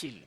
kecil.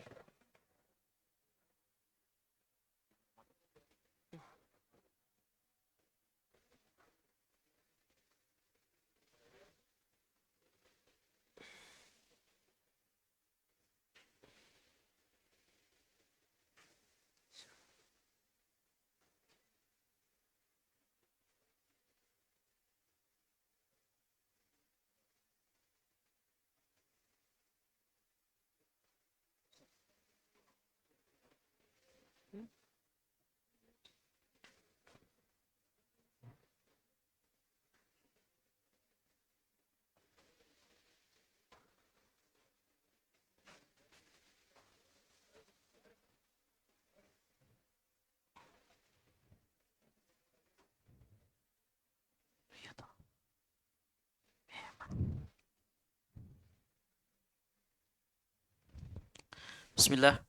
Bismillah.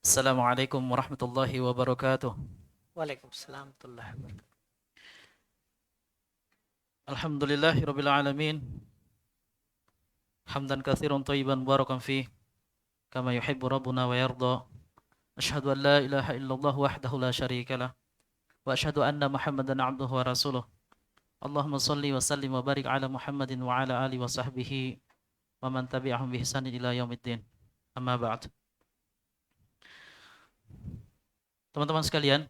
Assalamualaikum warahmatullahi wabarakatuh. Waalaikumsalam warahmatullahi wabarakatuh. Alhamdulillahirabbil alamin. Hamdan katsiran thayyiban barakan fih kama yuhibbu rabbuna wa yarda. Asyhadu an la ilaha illallah wahdahu la syarika lah wa asyhadu anna Muhammadan abduhu wa rasuluh. Allahumma shalli wa sallim wa barik ala Muhammadin wa ala alihi wa sahbihi wa man tabi'ahum bi ihsanin ila yaumiddin. Amma ba'd. Teman-teman sekalian,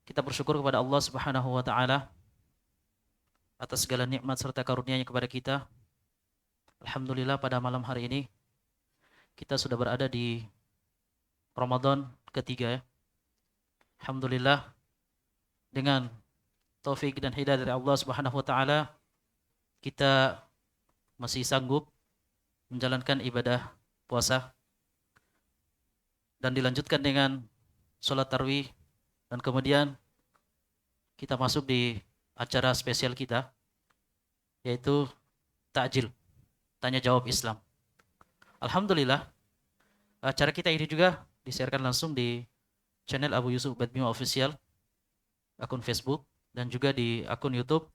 kita bersyukur kepada Allah Subhanahu wa taala atas segala nikmat serta karunia-Nya kepada kita. Alhamdulillah pada malam hari ini kita sudah berada di Ramadan ketiga ya. Alhamdulillah dengan taufik dan hidayah dari Allah Subhanahu wa taala kita masih sanggup menjalankan ibadah puasa dan dilanjutkan dengan sholat tarawih dan kemudian kita masuk di acara spesial kita yaitu takjil, tanya jawab Islam. Alhamdulillah acara kita ini juga disiarkan langsung di channel Abu Yusuf Ubed Bima Official, akun Facebook dan juga di akun YouTube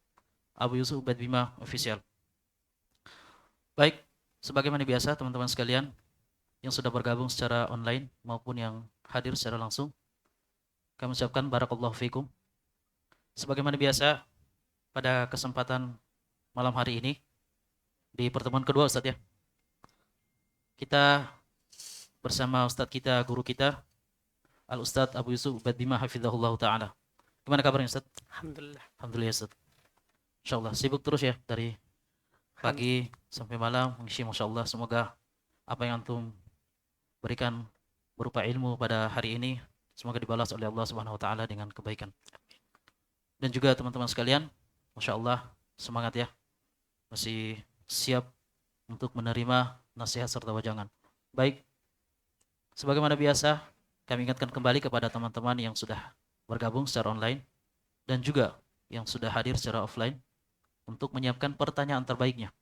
Abu Yusuf Ubed Bima Official. Baik, sebagaimana biasa teman-teman sekalian yang sudah bergabung secara online maupun yang hadir secara langsung, kami ucapkan barakallahu fikum. Sebagaimana biasa pada kesempatan malam hari ini di pertemuan kedua Ustadz ya, kita bersama Ustadz kita, guru kita Al-Ustadz Abu Yusuf Ubed Bima Hafizahullah Ta'ala. Gimana kabarnya Ustadz? Alhamdulillah. Alhamdulillah Ustadz. InsyaAllah sibuk terus ya dari pagi sampai malam mengisi, Masya Allah. Semoga apa yang antum berikan berupa ilmu pada hari ini semoga dibalas oleh Allah Subhanahu wa taala dengan kebaikan. Dan juga teman-teman sekalian, Masya Allah, semangat ya. Masih siap untuk menerima nasihat serta wajangan. Baik, sebagaimana biasa, kami ingatkan kembali kepada teman-teman yang sudah bergabung secara online dan juga yang sudah hadir secara offline untuk menyiapkan pertanyaan terbaiknya.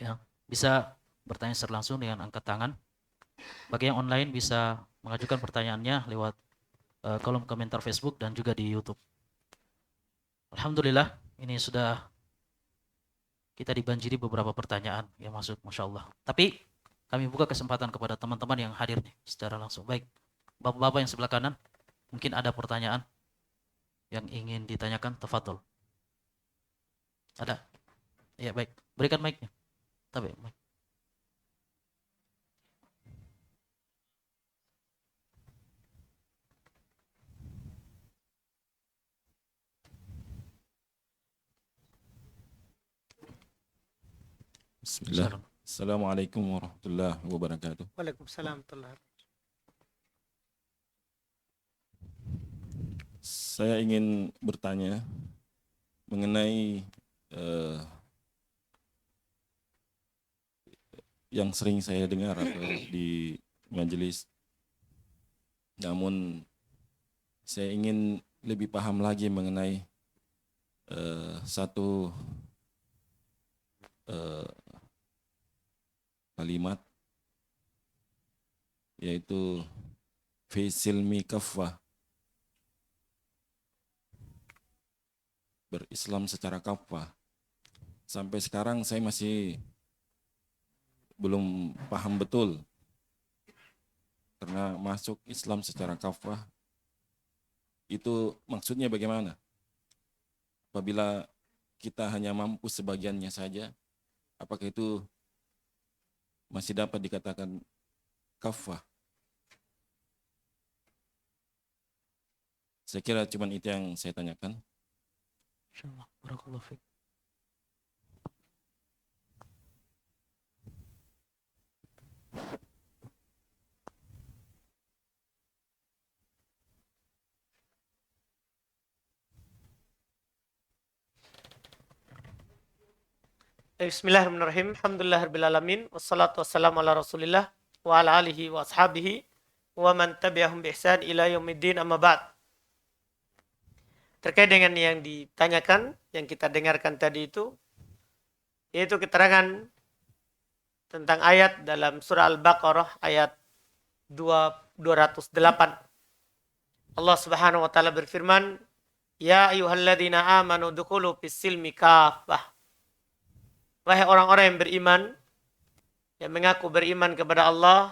Ya, bisa bertanya secara langsung dengan angkat tangan. Bagi yang online bisa mengajukan pertanyaannya lewat kolom komentar Facebook dan juga di YouTube. Alhamdulillah, ini sudah kita dibanjiri beberapa pertanyaan yang masuk, Masya Allah. Tapi kami buka kesempatan kepada teman-teman yang hadir nih secara langsung. Baik, bapak-bapak yang sebelah kanan, mungkin ada pertanyaan yang ingin ditanyakan, tafadhol. Ada? Ya baik, berikan mic-nya. Tapi mic. Bismillah. Assalamualaikum warahmatullahi wabarakatuh. Waalaikumsalam warahmatullahi wabarakatuh. Saya ingin bertanya mengenai yang sering saya dengar atau di majelis. Namun saya ingin lebih paham lagi mengenai satu kalimat, yaitu fi silmi kaffah, berislam secara kafah. Sampai sekarang saya masih belum paham betul. Karena masuk Islam secara kafah itu maksudnya bagaimana? Apabila kita hanya mampu sebagiannya saja, apakah itu masih dapat dikatakan kafah? Saya kira cuma itu yang saya tanyakan. Insyaallah. Barakallahu fiik. Bismillahirrahmanirrahim. Alhamdulillahirrahmanirrahim. Wassalatu wassalamu ala rasulillah wa ala alihi wa ashabihi wa man tabi'ahum bi ihsan ila yaumiddin, amma ba'd. Terkait dengan yang ditanyakan, yang kita dengarkan tadi itu, yaitu keterangan tentang ayat dalam surah Al-Baqarah ayat 208. Allah Subhanahu wa taala berfirman, "Ya ayyuhalladzina amanu dukhulu fis-silmi kaffah." Wahai orang-orang yang beriman, yang mengaku beriman kepada Allah,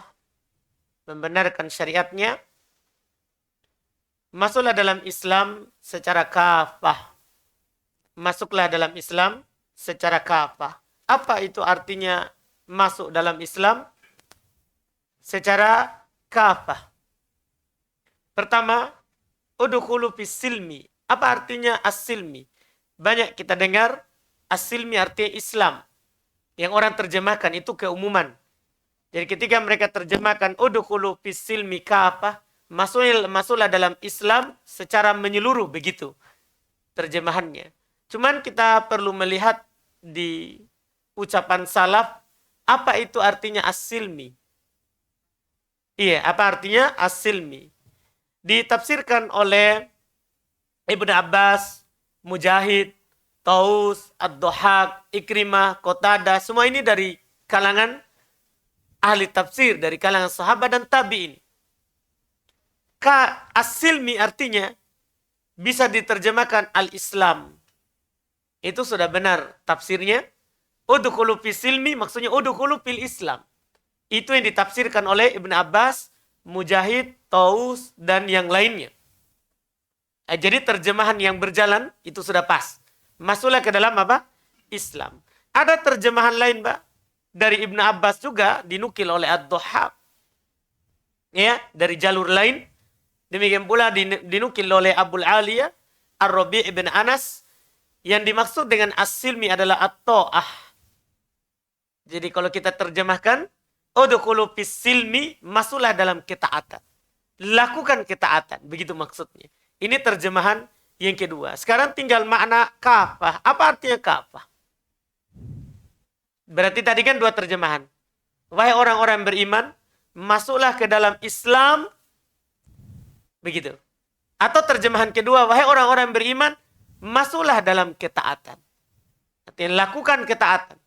membenarkan syariatnya, masuklah dalam Islam secara kafah. Masuklah dalam Islam secara kafah. Apa itu artinya masuk dalam Islam secara kafah? Pertama, udkhulu fis silmi. Apa artinya as-silmi? Banyak kita dengar as-silmi artinya Islam. Yang orang terjemahkan itu keumuman. Jadi ketika mereka terjemahkan udkhulu fis silmi kafah, masuklah dalam Islam secara menyeluruh, begitu terjemahannya. Cuman kita perlu melihat di ucapan salaf, apa itu artinya as-silmi? Iya, apa artinya as-silmi? Ditafsirkan oleh Ibnu Abbas, Mujahid, Taus, Ad-Dhahak, Ikrimah, Qatadah, semua ini dari kalangan ahli tafsir, dari kalangan sahabat dan tabi'in. As-silmi artinya bisa diterjemahkan al-Islam. Itu sudah benar tafsirnya. Udkhulu fis silmi maksudnya udkhulu fil Islam. Itu yang ditafsirkan oleh Ibnu Abbas, Mujahid, Taus, dan yang lainnya. Jadi terjemahan yang berjalan itu sudah pas. Masuklah ke dalam apa? Islam. Ada terjemahan lain, Mbak. Dari Ibnu Abbas juga dinukil oleh Ad-Dhahak. Ya, dari jalur lain. Demikian pula dinukil oleh Abul Aliyah, Ar-Rabi' ibn Anas. Yang dimaksud dengan as-silmi adalah at-ta'ah. Jadi kalau kita terjemahkan, udkhulu fis silmi, masuklah dalam ketaatan. Lakukan ketaatan, begitu maksudnya. Ini terjemahan yang kedua. Sekarang tinggal makna kafah. Apa artinya kafah? Berarti tadi kan dua terjemahan. Wahai orang-orang beriman, masuklah ke dalam Islam. Begitu. Atau terjemahan kedua, wahai orang-orang beriman, masuklah dalam ketaatan. Artinya lakukan ketaatan.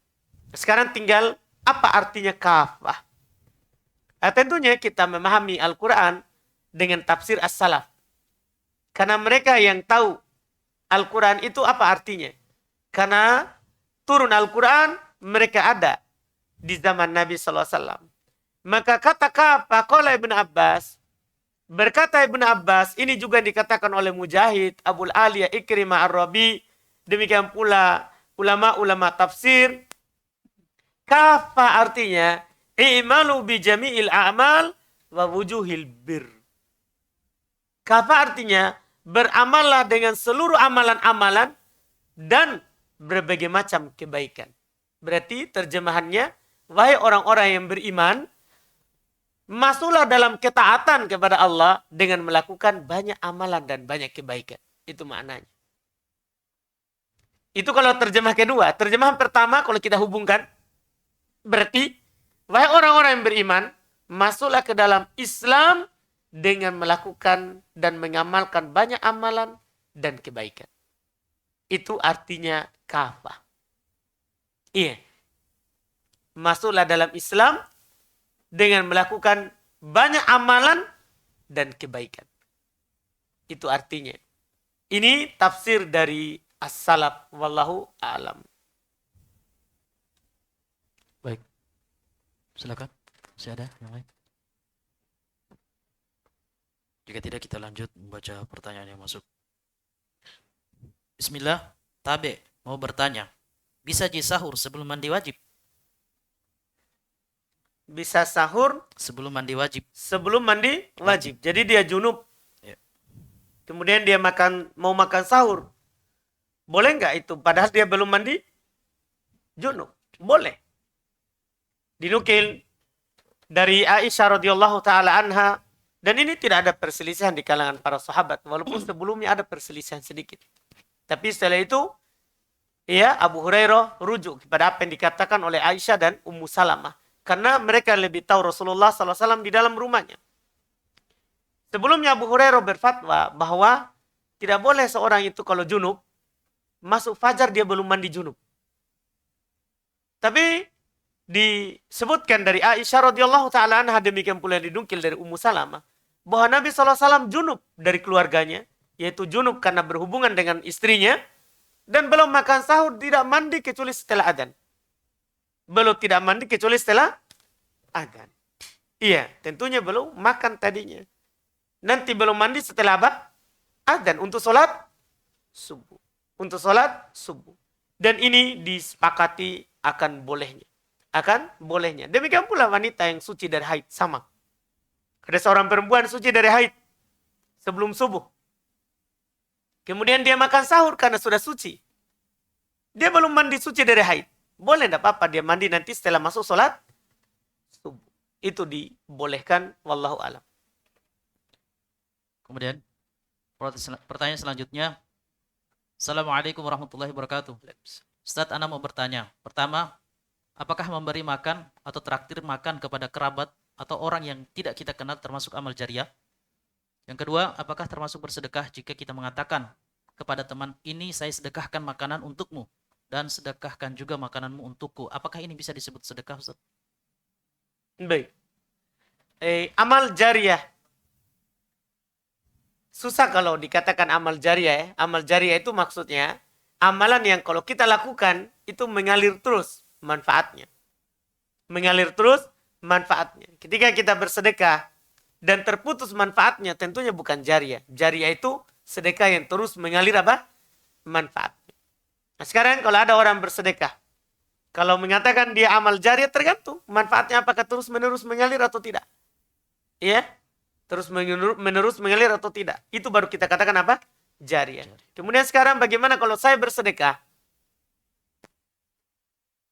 Sekarang tinggal apa artinya kafah? Tentunya kita memahami Al-Quran dengan tafsir as-salaf. Karena mereka yang tahu Al-Quran itu apa artinya. Karena turun Al-Quran mereka ada di zaman Nabi SAW. Maka kata kafah, qala Ibn Abbas. Berkata Ibn Abbas, ini juga dikatakan oleh Mujahid, Abul Aliyah, Ikrimah, Ar-Rabi. Demikian pula ulama-ulama tafsir. Kafah artinya, i'malu bi jami'il a'mal wa wujuhil bir. Kafah artinya, beramallah dengan seluruh amalan-amalan dan berbagai macam kebaikan. Berarti terjemahannya, wahai orang-orang yang beriman, masuklah dalam ketaatan kepada Allah dengan melakukan banyak amalan dan banyak kebaikan. Itu maknanya. Itu kalau terjemah kedua. Terjemahan pertama kalau kita hubungkan, berarti, wahai orang-orang yang beriman, masuklah ke dalam Islam dengan melakukan dan mengamalkan banyak amalan dan kebaikan. Itu artinya kafah. Iya. Masuklah dalam Islam dengan melakukan banyak amalan dan kebaikan. Itu artinya. Ini tafsir dari as-salaf. Wallahu a'lam. Baik. Silakan. Masih ada yang lain? Jika tidak kita lanjut membaca pertanyaan yang masuk. Bismillah, Tabe mau bertanya. Bisa sahur sebelum mandi wajib? Bisa sahur Sebelum mandi wajib. sebelum mandi wajib. Jadi dia junub. Ya. Kemudian dia mau makan sahur. Boleh nggak itu? Padahal dia belum mandi junub. Boleh. Dinukil dari Aisyah radhiyallahu taala anha, dan ini tidak ada perselisihan di kalangan para sahabat, walaupun sebelumnya ada perselisihan sedikit. Tapi setelah itu ya Abu Hurairah rujuk kepada apa yang dikatakan oleh Aisyah dan Ummu Salamah, karena mereka lebih tahu Rasulullah SAW di dalam rumahnya. Sebelumnya Abu Hurairah berfatwa bahwa tidak boleh seorang itu kalau junub masuk fajar dia belum mandi junub. Tapi disebutkan dari Aisyah radhiyallahu taala anha, demikian pula dinukil dari Ummu Salamah, bahwa Nabi SAW junub dari keluarganya, yaitu junub karena berhubungan dengan istrinya, dan belum makan sahur, tidak mandi kecuali setelah adzan. Belum tidak mandi kecuali setelah adzan. Iya, tentunya belum makan tadinya. Nanti belum mandi setelah apa? Adzan untuk sholat subuh. Untuk sholat subuh. Dan ini disepakati akan bolehnya. Akan bolehnya. Demikian pula wanita yang suci dari haid, sama. Ada seorang perempuan suci dari haid sebelum subuh. Kemudian dia makan sahur karena sudah suci. Dia belum mandi suci dari haid. Boleh, tidak apa-apa dia mandi nanti setelah masuk sholat subuh. Itu dibolehkan, wallahu alam. Kemudian pertanyaan selanjutnya. Assalamualaikum warahmatullahi wabarakatuh. Ustaz, ana mau bertanya. Pertama, apakah memberi makan atau traktir makan kepada kerabat atau orang yang tidak kita kenal termasuk amal jariah? Yang kedua, apakah termasuk bersedekah jika kita mengatakan kepada teman, ini saya sedekahkan makanan untukmu dan sedekahkan juga makananmu untukku. Apakah ini bisa disebut sedekah, Ustaz? Baik. Amal jariah. Susah kalau dikatakan amal jariah. Amal jariah itu maksudnya amalan yang kalau kita lakukan itu mengalir terus manfaatnya. Mengalir terus manfaatnya. Ketika kita bersedekah dan terputus manfaatnya, tentunya bukan jariah. Jariah itu sedekah yang terus mengalir apa? Manfaatnya. Nah, sekarang kalau ada orang bersedekah, kalau mengatakan dia amal jariah, tergantung manfaatnya apakah terus menerus mengalir atau tidak. Iya? Terus menerus mengalir atau tidak. Itu baru kita katakan apa? Jariah. Kemudian sekarang bagaimana kalau saya bersedekah?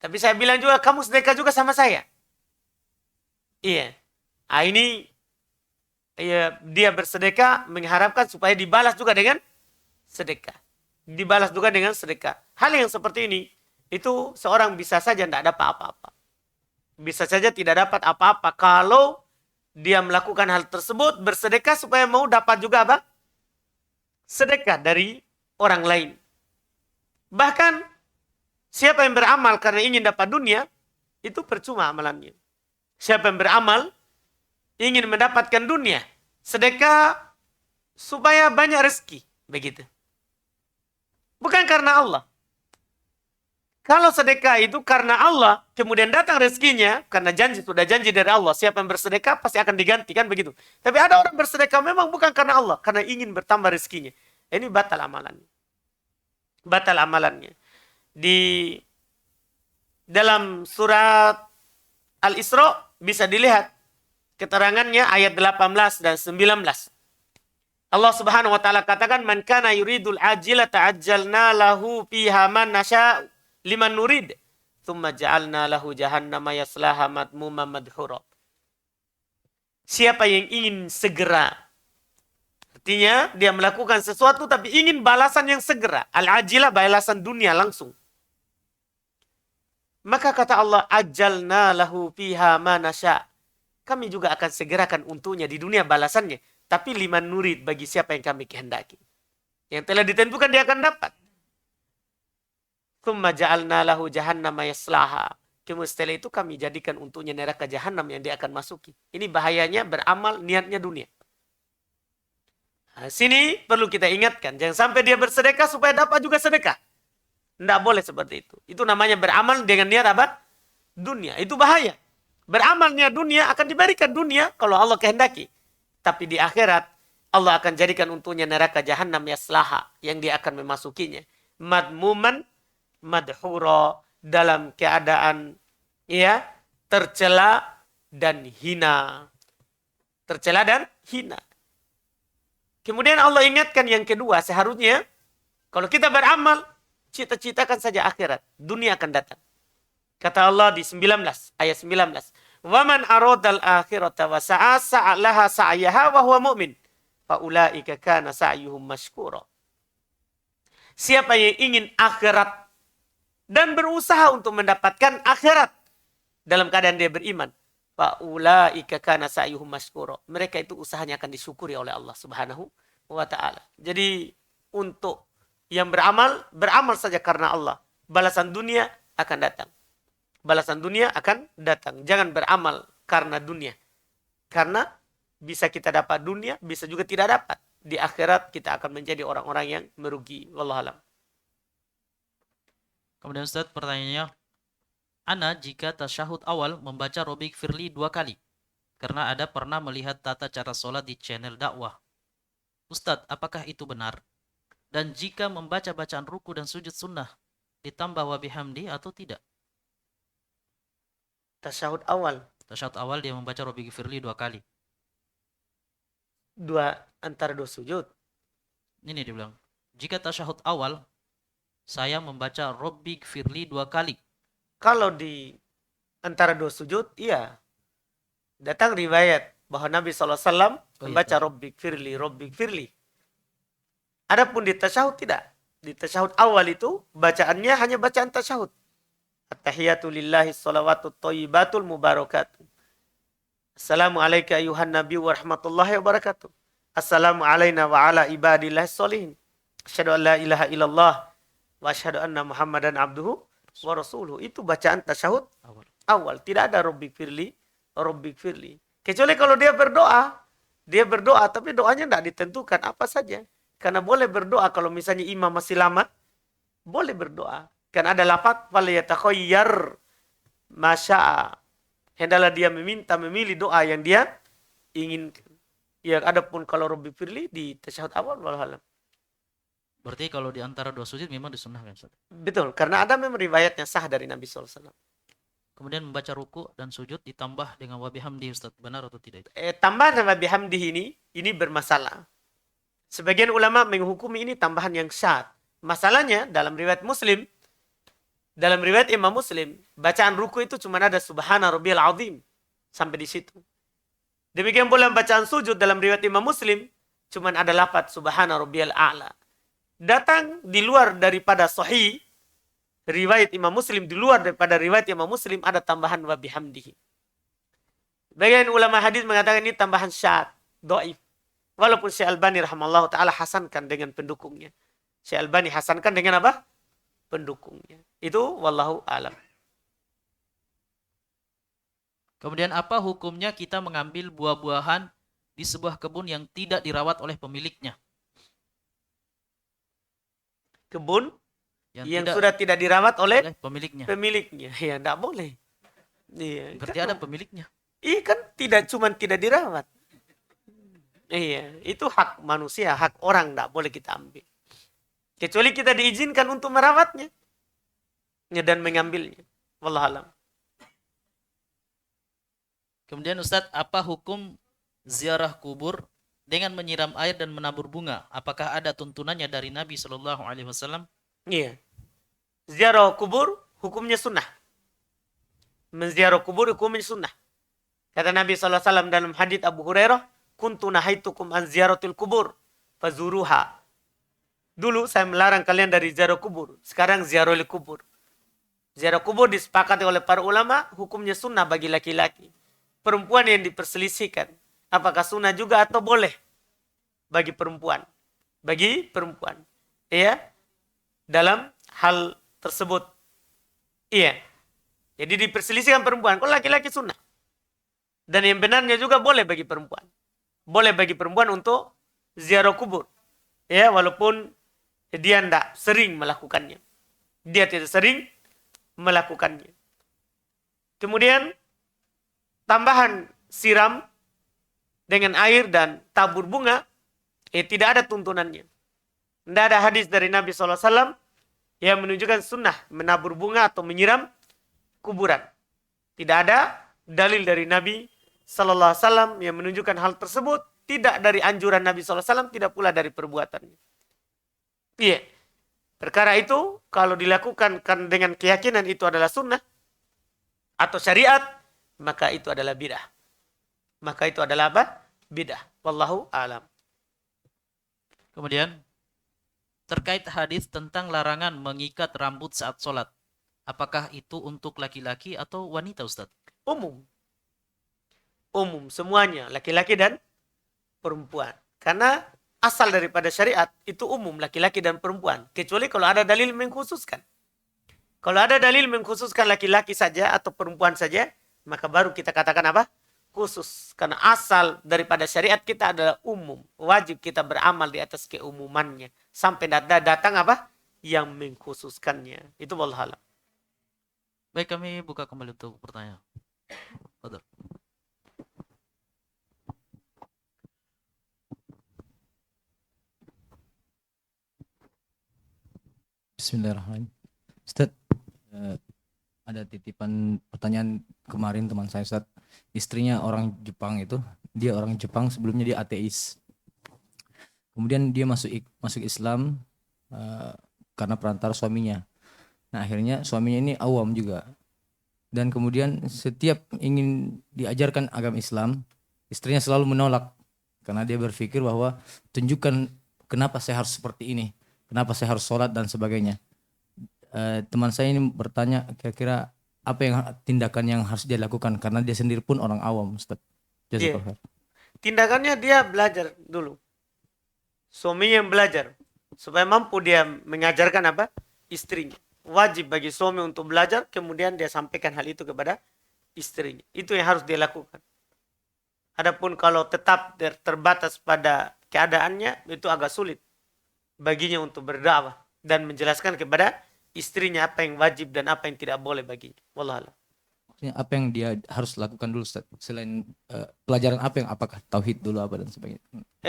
Tapi saya bilang juga, kamu sedekah juga sama saya. Iya. Nah, ini dia bersedekah mengharapkan supaya dibalas juga dengan sedekah. Dibalas juga dengan sedekah. Hal yang seperti ini, itu seorang bisa saja tidak dapat apa-apa. Bisa saja tidak dapat apa-apa kalau dia melakukan hal tersebut, bersedekah supaya mau dapat juga apa? Sedekah dari orang lain. Bahkan siapa yang beramal karena ingin dapat dunia, itu percuma amalannya. Siapa yang beramal ingin mendapatkan dunia, sedekah supaya banyak rezeki, begitu. Bukan karena Allah. Kalau sedekah itu karena Allah, kemudian datang rezekinya, karena sudah janji dari Allah, siapa yang bersedekah pasti akan digantikan, begitu. Tapi ada orang bersedekah memang bukan karena Allah, karena ingin bertambah rezekinya. Ini batal amalannya. Batal amalannya. Di dalam surat Al-Isra bisa dilihat keterangannya ayat 18 dan 19. Allah Subhanahu wa taala katakan, "Man kana yuridul ajila ta'ajjalna lahu fiha man nasha'u liman nurid, thumma ja'alna lahu jahannama yaslaha madmuma madhura." Siapa yang ingin segera, artinya dia melakukan sesuatu tapi ingin balasan yang segera, al-ajilah balasan dunia langsung. Maka kata Allah, "Ajjalna lahu fiha ma nasha." Kami juga akan segerakan untuknya di dunia balasannya, tapi liman nurid, bagi siapa yang kami kehendaki. Yang telah ditentukan dia akan dapat. Tsumma ja'alna lahu jahannama yaslaha. Kemudian setelah itu kami jadikan untuknya neraka jahanam yang dia akan masuki. Ini bahayanya beramal niatnya dunia. Nah, sini perlu kita ingatkan, jangan sampai dia bersedekah supaya dapat juga sedekah. Tidak boleh seperti itu. Itu namanya beramal dengan niat apa? Dunia. Itu bahaya. Beramalnya dunia akan diberikan dunia kalau Allah kehendaki. Tapi di akhirat Allah akan jadikan untuknya neraka jahanam yaslaha yang dia akan memasukinya. Madmuman madhura, dalam keadaan ya tercela dan hina. Tercela dan hina. Kemudian Allah ingatkan yang kedua, seharusnya kalau kita beramal, cita-citakan saja akhirat. Dunia akan datang. Kata Allah di 19, ayat 19. وَمَنْ أَرَادَ الْآخِرَةَ وَسَعَى سَعْلَهَا سَعْيَهَا وَهُوَ مُؤْمِنٌ فَأُولَٰئِكَ كَانَ سَعْيُهُمْ مَشْكُورًا. Siapa yang ingin akhirat dan berusaha untuk mendapatkan akhirat dalam keadaan dia beriman, فَأُولَٰئِكَ كَانَ سَعْيُهُمْ مَشْكُورًا. Mereka itu usahanya akan disyukuri oleh Allah Subhanahu wa Ta'ala. Jadi untuk yang beramal, beramal saja karena Allah. Balasan dunia akan datang. Balasan dunia akan datang. Jangan beramal karena dunia. Karena bisa kita dapat dunia, bisa juga tidak dapat. Di akhirat kita akan menjadi orang-orang yang merugi. Wallahualam. Kemudian Ustaz, pertanyaannya, ana jika tasyahud awal membaca Robik Firli 2 kali. Karena ada pernah melihat tata cara sholat di channel dakwah. Ustaz, apakah itu benar? Dan jika membaca bacaan ruku dan sujud sunnah, ditambah wa bihamdi atau tidak? Tasyahud awal. Tasyahud awal dia membaca Robik Firli 2 kali. Antara dua sujud. Ini dia bilang, jika tasyahud awal, saya membaca Robik Firli 2 kali. Kalau di antara dua sujud, iya. Datang riwayat bahwa Nabi SAW membaca Rabbik Firli, Rabbik Firli. Adapun di tasyahud tidak. Di tasyahud awal itu bacaannya hanya bacaan tasyahud. At-tahiyatu lillahi salawatu thayyibatul mubarakatuh. Assalamu alayka ayuhan nabi wa rahmatullahi wa barakatuh. Assalamu alayna wa ala ibadillahi sholihin. Asyhadu an la ilaha illallah wa asyhadu anna muhammadan abduhu wa rasuluh. Itu bacaan tasyahud awal. Tidak ada Rabbik Firli, Rabbik Firli. Kecuali kalau dia berdoa tapi doanya tidak ditentukan apa saja. Karena boleh berdoa kalau misalnya imam masih lama, boleh berdoa. Kan ada lafaz falyatakhayyar masya'a. Hendaklah dia memilih doa yang dia inginkan. Ya, adapun kalau Rabbik Firli di tasyahud awal walhalam. Berarti kalau di antara dua sujud memang disunnahkan, Ustaz. Betul, karena ada memang riwayatnya sah dari Nabi SAW. Kemudian membaca ruku dan sujud ditambah dengan wa bihamdi, Ustaz. Benar atau tidak itu? Tambahan wa bihamdi ini bermasalah. Sebagian ulama menghukumi ini tambahan yang syad. Masalahnya dalam riwayat Muslim, dalam riwayat Imam Muslim, bacaan ruku itu cuma ada subhana rabbiyal azim. Sampai di situ. Demikian pula bacaan sujud dalam riwayat Imam Muslim, cuma ada lafaz subhana rabbiyal a'la. Datang di luar daripada sahih, riwayat Imam Muslim, di luar daripada riwayat Imam Muslim, ada tambahan wa bihamdihi. Bagian ulama hadis mengatakan ini tambahan syad, dhaif. Walaupun Syekh Albani rahimallahu ta'ala hasankan dengan pendukungnya. Syekh Albani hasankan dengan apa? Pendukungnya. Itu wallahu alam. Kemudian apa hukumnya kita mengambil buah-buahan di sebuah kebun yang tidak dirawat oleh pemiliknya? Kebun yang tidak sudah tidak dirawat oleh pemiliknya. Ya, tidak boleh. Iya, berarti kan, ada pemiliknya. Iya kan tidak dirawat. Iya, itu hak manusia, hak orang, tidak boleh kita ambil. Kecuali kita diizinkan untuk merawatnya dan mengambilnya. Wallahualam. Kemudian Ustadz, apa hukum ziarah kubur dengan menyiram air dan menabur bunga? Apakah ada tuntunannya dari Nabi Shallallahu Alaihi Wasallam? Iya. Ziarah kubur hukumnya sunnah. Menziarah kubur hukumnya sunnah. Kata Nabi SAW dalam hadits Abu Hurairah, kuntu nahaitukum an ziyaratil kubur fazuruha. Dulu saya melarang kalian dari ziarah kubur. Sekarang ziarah kubur. Ziarah kubur disepakati oleh para ulama, hukumnya sunnah bagi laki-laki. Perempuan yang diperselisihkan, apakah sunnah juga atau boleh bagi perempuan? Bagi perempuan. Iya. Dalam hal tersebut. Iya. Jadi diperselisihkan perempuan. Kalau laki-laki sunnah. Dan yang benarnya juga boleh bagi perempuan. Boleh bagi perempuan untuk ziarah kubur. Ya, walaupun dia tidak sering melakukannya. Dia tidak sering melakukannya. Kemudian tambahan siram dengan air dan tabur bunga, tidak ada tuntunannya. Tidak ada hadis dari Nabi SAW yang menunjukkan sunnah menabur bunga atau menyiram kuburan. Tidak ada dalil dari Nabi SAW yang menunjukkan hal tersebut. Tidak dari anjuran Nabi SAW, tidak pula dari perbuatannya. Iya. Perkara itu kalau dilakukan dengan keyakinan itu adalah sunnah atau syariat, maka itu adalah bid'ah. Maka itu adalah apa? Bid'ah. Wallahu a'lam. Kemudian terkait hadis tentang larangan mengikat rambut saat sholat. Apakah itu untuk laki-laki atau wanita, Ustaz? Umum. Umum semuanya, laki-laki dan perempuan. Karena asal daripada syariat itu umum, laki-laki dan perempuan. Kecuali kalau ada dalil mengkhususkan. Kalau ada dalil mengkhususkan laki-laki saja atau perempuan saja, maka baru kita katakan apa? Khusus. Karena asal daripada syariat kita adalah umum. Wajib kita beramal di atas keumumannya. Sampai datang apa? Yang mengkhususkannya. Itu wallahu a'lam. Baik, kami buka kembali untuk pertanyaan. Fadhal. Bismillahirrahmanirrahim. Ustaz, ada titipan pertanyaan kemarin teman saya, Ustaz. Istrinya orang Jepang itu, dia orang Jepang, sebelumnya dia ateis. Kemudian dia masuk Islam karena perantara suaminya. Nah, akhirnya suaminya ini awam juga. Dan kemudian setiap ingin diajarkan agama Islam, istrinya selalu menolak. Karena dia berpikir bahwa tunjukkan kenapa saya harus seperti ini. Kenapa saya harus sholat dan sebagainya. Teman saya ini bertanya kira-kira apa yang tindakan yang harus dia lakukan. Karena dia sendiri pun orang awam, Ustaz. Jazakallah. Tindakannya dia belajar dulu. Suami yang belajar. Supaya mampu dia mengajarkan apa? Istrinya. Wajib bagi suami untuk belajar, kemudian dia sampaikan hal itu kepada istrinya. Itu yang harus dia lakukan. Adapun kalau tetap terbatas pada keadaannya, itu agak sulit baginya untuk berdakwah dan menjelaskan kepada istrinya apa yang wajib dan apa yang tidak boleh baginya. Wallahu a'lam. Maksudnya apa yang dia harus lakukan dulu, Ustaz? Selain pelajaran apa yang, apakah tauhid dulu apa dan sebagainya?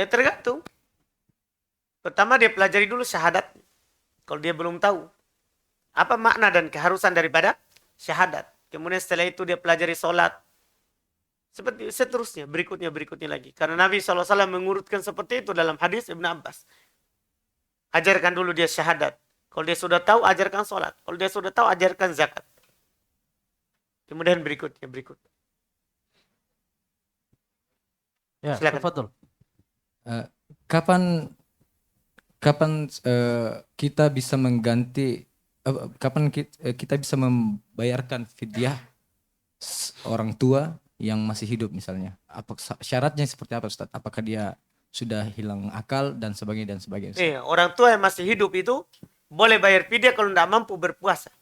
Tergantung. Pertama dia pelajari dulu syahadat. Kalau dia belum tahu apa makna dan keharusan daripada syahadat. Kemudian setelah itu dia pelajari sholat. Seperti seterusnya, berikutnya lagi. Karena Nabi SAW mengurutkan seperti itu dalam hadis Ibn Abbas. Ajarkan dulu dia syahadat. Kalau dia sudah tahu, ajarkan sholat. Kalau dia sudah tahu, ajarkan zakat. Kemudian berikutnya. Ya, Silakan. Fadhal. Kapan kita bisa mengganti, kapan kita bisa membayarkan fidyah orang tua yang masih hidup misalnya? Apa syaratnya seperti apa, Ustaz? Apakah dia sudah hilang akal dan sebagainya? Iya, orang tua yang masih hidup itu boleh bayar fidyah kalau tidak mampu berpuasa.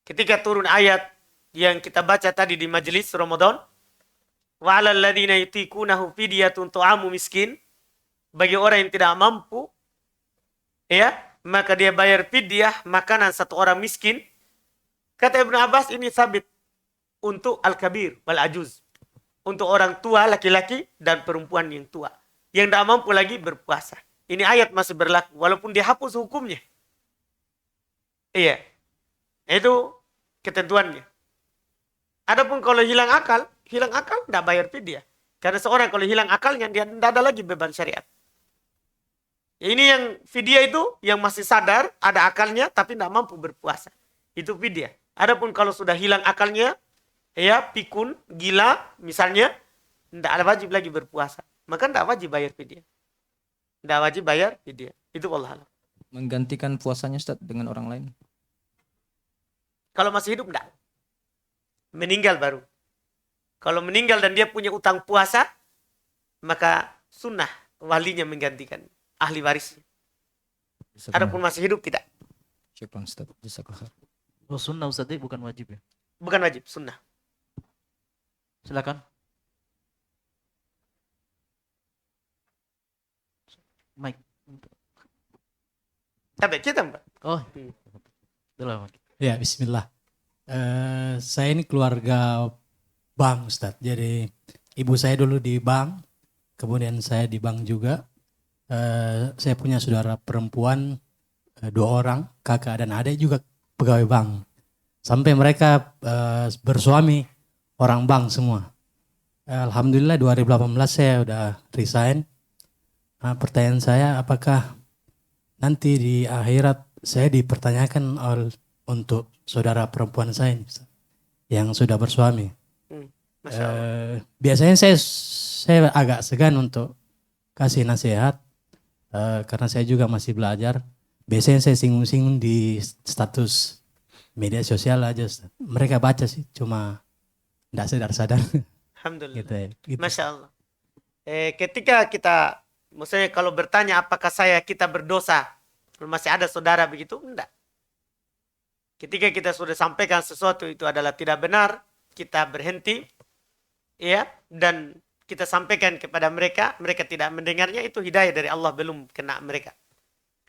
Ketika turun ayat yang kita baca tadi di majelis Ramadan, wa 'alal ladzina yutiqunahu fidyatun ta'amu miskin, bagi orang yang tidak mampu, ya, maka dia bayar fidyah makanan satu orang miskin. Kata Ibnu Abbas ini sabit untuk al-kabir wal ajuz, untuk orang tua laki-laki dan perempuan yang tua yang tidak mampu lagi berpuasa. Ini ayat masih berlaku walaupun dihapus hukumnya. Iya. Itu ketentuannya. Adapun kalau hilang akal tidak bayar fidyah. Karena seorang kalau hilang akalnya dia tidak ada lagi beban syariat. Ini yang fidyah itu yang masih sadar, ada akalnya tapi tidak mampu berpuasa. Itu fidyah. Adapun kalau sudah hilang akalnya, ya pikun, gila misalnya, tidak ada wajib lagi berpuasa. Maka tidak wajib bayar fidyah. Tidak wajib bayar fidyah. Itu Allah. Menggantikan puasanya, Ustaz, dengan orang lain? Kalau masih hidup tidak. Meninggal baru. Kalau meninggal dan dia punya utang puasa, maka sunnah walinya menggantikan, ahli warisnya. Adapun masih hidup tidak. Syukran, Ustaz. Jazakallah. Oh, sunnah, Ustaz, bukan wajib ya? Bukan wajib, sunnah. Silakan. Mike. Tapi kita Mbak. Oh. Itulah, Mike. Ya, bismillah. Saya ini keluarga bank, Ustadz. Jadi ibu saya dulu di bank, kemudian saya di bank juga. Saya punya saudara perempuan 2 orang, kakak dan adik juga pegawai bank. Sampai mereka bersuami orang bank semua. Alhamdulillah 2018 saya udah resign. Pertanyaan saya, apakah nanti di akhirat saya dipertanyakan untuk saudara perempuan saya ini, Ustaz, yang sudah bersuami? Masya Allah. Biasanya saya agak segan untuk kasih nasihat karena saya juga masih belajar. Biasanya saya singgung-singgung di status media sosial aja, Ustaz. Mereka baca sih, cuma tidak sadar-sadar. Alhamdulillah. Gitu ya. Gitu. Masya Allah. Ketika kita, maksudnya kalau bertanya apakah kita berdosa, kalau masih ada saudara begitu, enggak. Ketika kita sudah sampaikan sesuatu itu adalah tidak benar, kita berhenti, ya, dan kita sampaikan kepada mereka, mereka tidak mendengarnya, itu hidayah dari Allah belum kena mereka.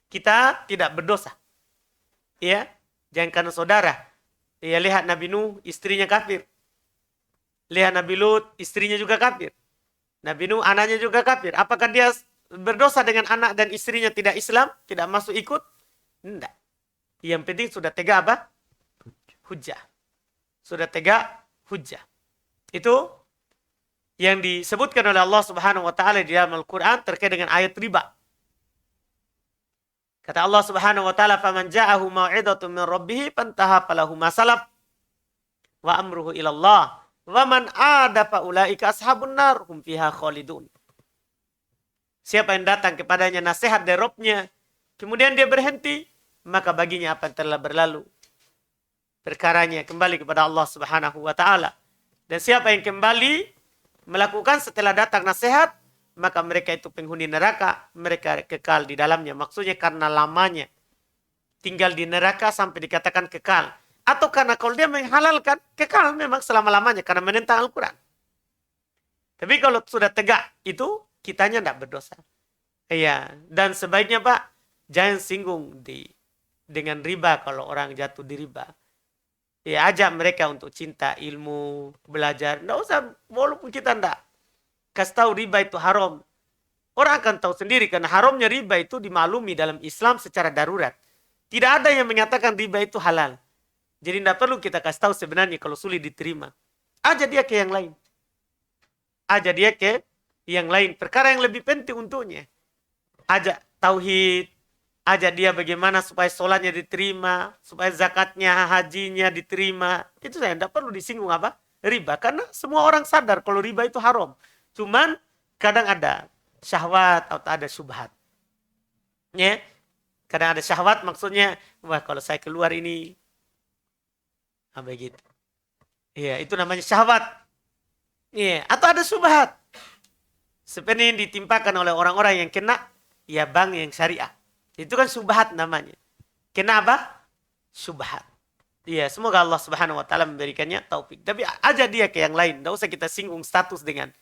Kita tidak berdosa, ya, jangan karena saudara. Ya, lihat Nabi Nuh, istrinya kafir. Lihat Nabi Lut, istrinya juga kafir. Nabi Nuh, anaknya juga kafir. Apakah dia berdosa dengan anak dan istrinya tidak Islam, tidak masuk ikut? Tidak. Yang penting sudah tegak apa? Hujjah. Sudah tegak hujjah. Itu yang disebutkan oleh Allah Subhanahu wa taala di dalam Al-Qur'an terkait dengan ayat riba. Kata Allah Subhanahu wa taala, "Faman ja'ahu mau'izatun min rabbih fantaha falahu ma salaf wa amruhu ila Allah. Wa man 'ada fa ulaika ashabun nar hum fiha khalidun." Siapa yang datang kepadanya nasihat dari Rabb-nya, kemudian dia berhenti, maka baginya apa yang telah berlalu. Perkaranya kembali kepada Allah Subhanahu wa taala. Dan siapa yang kembali melakukan setelah datang nasihat, maka mereka itu penghuni neraka, mereka kekal di dalamnya. Maksudnya karena lamanya tinggal di neraka sampai dikatakan kekal. Atau karena kalau dia menghalalkan, kekal memang selama-lamanya karena menentang Al-Quran. Tapi kalau sudah tegak, itu kitanya tidak berdosa. Iya, dan sebaiknya Pak, jangan singgung dengan riba kalau orang jatuh di riba. Ya, ajak mereka untuk cinta ilmu, belajar. Tidak usah, walaupun kita tidak kasih tahu riba itu haram. Orang akan tahu sendiri karena haramnya riba itu dimaklumi dalam Islam secara darurat. Tidak ada yang mengatakan riba itu halal. Jadi tidak perlu kita kasih tahu sebenarnya kalau sulit diterima. Ajak dia ke yang lain. Ajak dia ke yang lain. Perkara yang lebih penting untuknya. Ajak tauhid. Ajak dia bagaimana supaya sholatnya diterima. Supaya zakatnya, hajinya diterima. Itu saya tidak perlu disinggung apa? Riba. Karena semua orang sadar kalau riba itu haram. Cuman kadang ada syahwat atau ada syubhat. Ya. Kadang ada syahwat maksudnya, wah kalau saya keluar ini, begitu. Ya, itu namanya syahwat. Ya, atau ada syubhat. Seperti yang ditimpakan oleh orang-orang yang kena, ya bank yang syariah. Itu kan syubhat namanya. Kenapa? Syubhat. Ya, semoga Allah Subhanahu wa taala memberikannya taufik. Tapi aja dia ke yang lain. Tidak usah kita singgung status dengan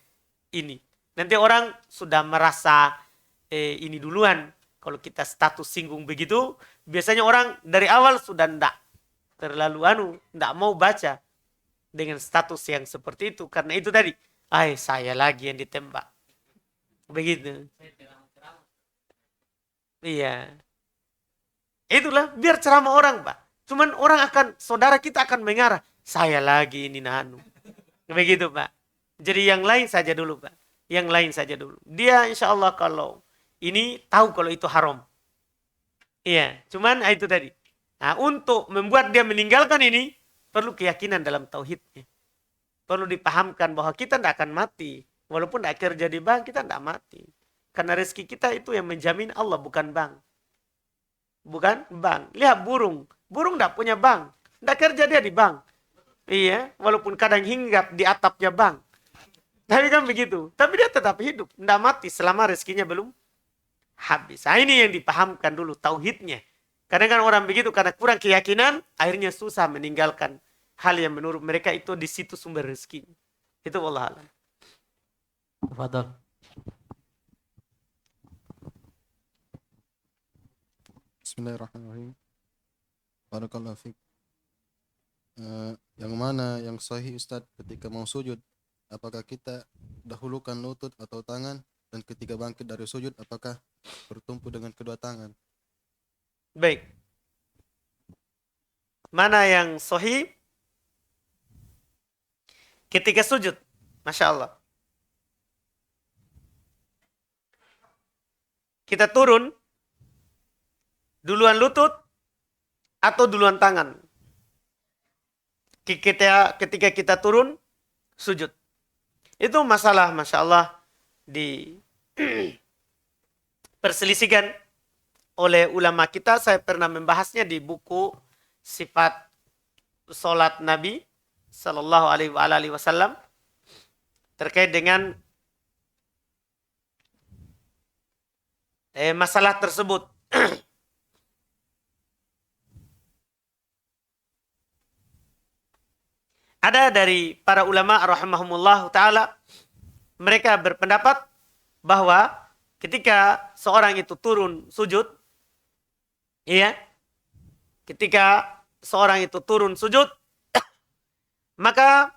ini. Nanti orang sudah merasa ini duluan. Kalau kita status singgung begitu, biasanya orang dari awal sudah tidak terlalu tidak mau baca dengan status yang seperti itu. Karena itu tadi, saya lagi yang ditembak. Begitu. Iya. Itulah, biar ceramah orang, Pak. Cuman orang saudara kita akan mengarah. Saya lagi ini nanu. Begitu, Pak. Jadi yang lain saja dulu, Pak. Yang lain saja dulu. Dia insya Allah kalau ini tahu kalau itu haram. Iya, cuman itu tadi. Nah, untuk membuat dia meninggalkan ini, perlu keyakinan dalam tauhidnya. Perlu dipahamkan bahwa kita tidak akan mati. Walaupun tidak kerja di bank, kita tidak mati. Karena rezeki kita itu yang menjamin Allah, bukan bank. Bukan bank. Lihat burung. Burung tidak punya bank. Tidak kerja dia di bank. Iya, walaupun kadang hinggap di atapnya bank. Tapi kan begitu. Tapi dia tetap hidup. Tidak mati selama rezekinya belum habis. Nah, ini yang dipahamkan dulu, tauhidnya. Kadang kan orang begitu karena kurang keyakinan, akhirnya susah meninggalkan hal yang menurut mereka itu di situ sumber rezeki. Itu wallah alam. Tafadhol. Bismillahirrahmanirrahim. Barakallahu fiik. Yang mana yang sahih Ustadz ketika mau sujud? Apakah kita dahulukan lutut atau tangan, dan ketika bangkit dari sujud apakah bertumpu dengan kedua tangan? Baik. Mana yang sahih? Ketika sujud. Masya Allah. Kita turun, duluan lutut atau duluan tangan. Ketika kita turun, sujud. Itu masalah, Masya Allah, perselisihan oleh ulama kita. Saya pernah membahasnya di buku Sifat Salat Nabi Sallallahu Alaihi Wasallam terkait dengan masalah tersebut. Ada dari para ulama rahimahumullah ta'ala, mereka berpendapat bahwa ketika seorang itu turun sujud, iya, ketika seorang itu turun sujud, maka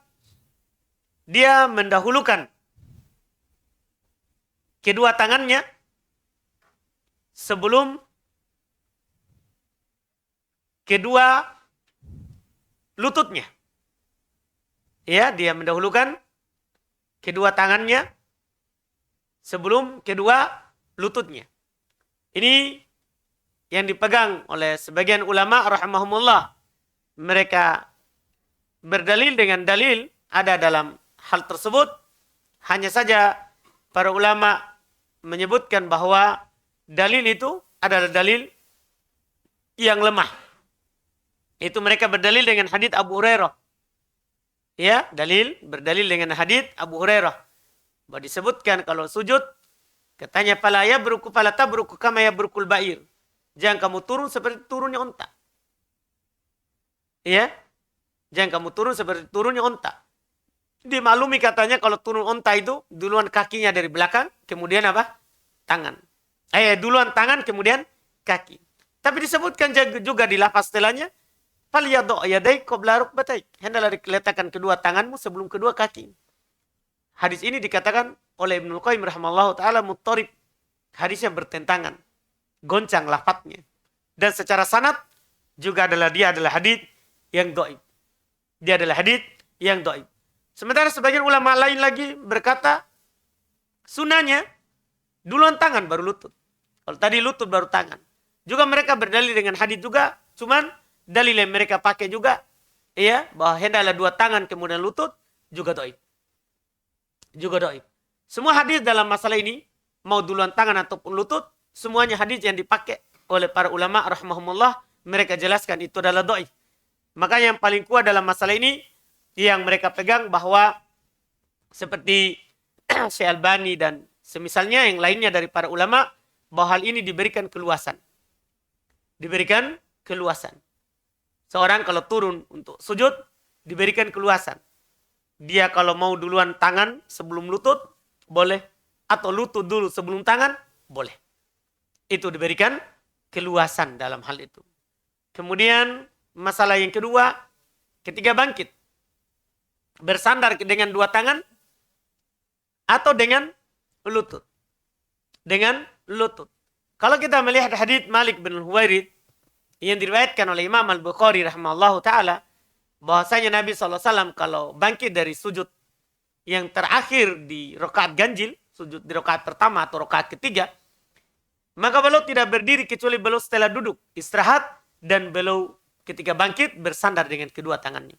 dia mendahulukan kedua tangannya sebelum kedua lututnya. Ya, dia mendahulukan kedua tangannya sebelum kedua lututnya. Ini yang dipegang oleh sebagian ulama rahimahumullah. Mereka berdalil dengan dalil ada dalam hal tersebut. Hanya saja para ulama menyebutkan bahwa dalil itu adalah dalil yang lemah. Itu mereka berdalil dengan hadits Abu Hurairah. Ya, berdalil dengan hadits Abu Hurairah. Bahwa disebutkan kalau sujud, katanya fala tabruku kama yabrukul ba'ir. Jangan kamu turun seperti turunnya onta. Ya, jangan kamu turun seperti turunnya onta. Dimaklumi katanya kalau turun onta itu duluan kakinya dari belakang, kemudian apa? Tangan. Duluan tangan, kemudian kaki. Tapi disebutkan juga di lafaz setelahnya, Faliyadho yadai qabla rukbatai. Hendaklah diletakkan kedua tanganmu sebelum kedua kaki. Hadis ini dikatakan oleh Ibnu Qayyim rahimahullah ta'ala muttarib. Hadisnya bertentangan. Goncang lafadznya. Dan secara sanad juga dia adalah hadis yang dhaif. Dia adalah hadis yang dhaif. Sementara sebagian ulama lain lagi berkata sunahnya duluan tangan baru lutut. Kalau tadi lutut baru tangan. Juga mereka berdalil dengan hadis juga, cuman dalil yang mereka pakai juga, ya, bahwa hendaklah dua tangan kemudian lutut, juga dhaif. Juga dhaif. Semua hadis dalam masalah ini, mau duluan tangan ataupun lutut, semuanya hadis yang dipakai oleh para ulama rahimahumullah, mereka jelaskan itu adalah dhaif. Makanya yang paling kuat dalam masalah ini, yang mereka pegang bahwa seperti Syekh Albani dan semisalnya yang lainnya dari para ulama, bahwa hal ini diberikan keluasan. Diberikan keluasan. Seorang kalau turun untuk sujud, diberikan keluasan. Dia kalau mau duluan tangan sebelum lutut, boleh. Atau lutut dulu sebelum tangan, boleh. Itu diberikan keluasan dalam hal itu. Kemudian masalah yang kedua, ketika bangkit. Bersandar dengan dua tangan, atau dengan lutut. Dengan lutut. Kalau kita melihat hadits Malik bin Huwairith, yang diriwayatkan oleh Imam Al-Bukhari rahimahullah ta'ala, bahwasanya Nabi SAW kalau bangkit dari sujud yang terakhir di rakaat ganjil, sujud di rakaat pertama atau rakaat ketiga, maka beliau tidak berdiri kecuali beliau setelah duduk, istirahat, dan beliau ketika bangkit bersandar dengan kedua tangannya.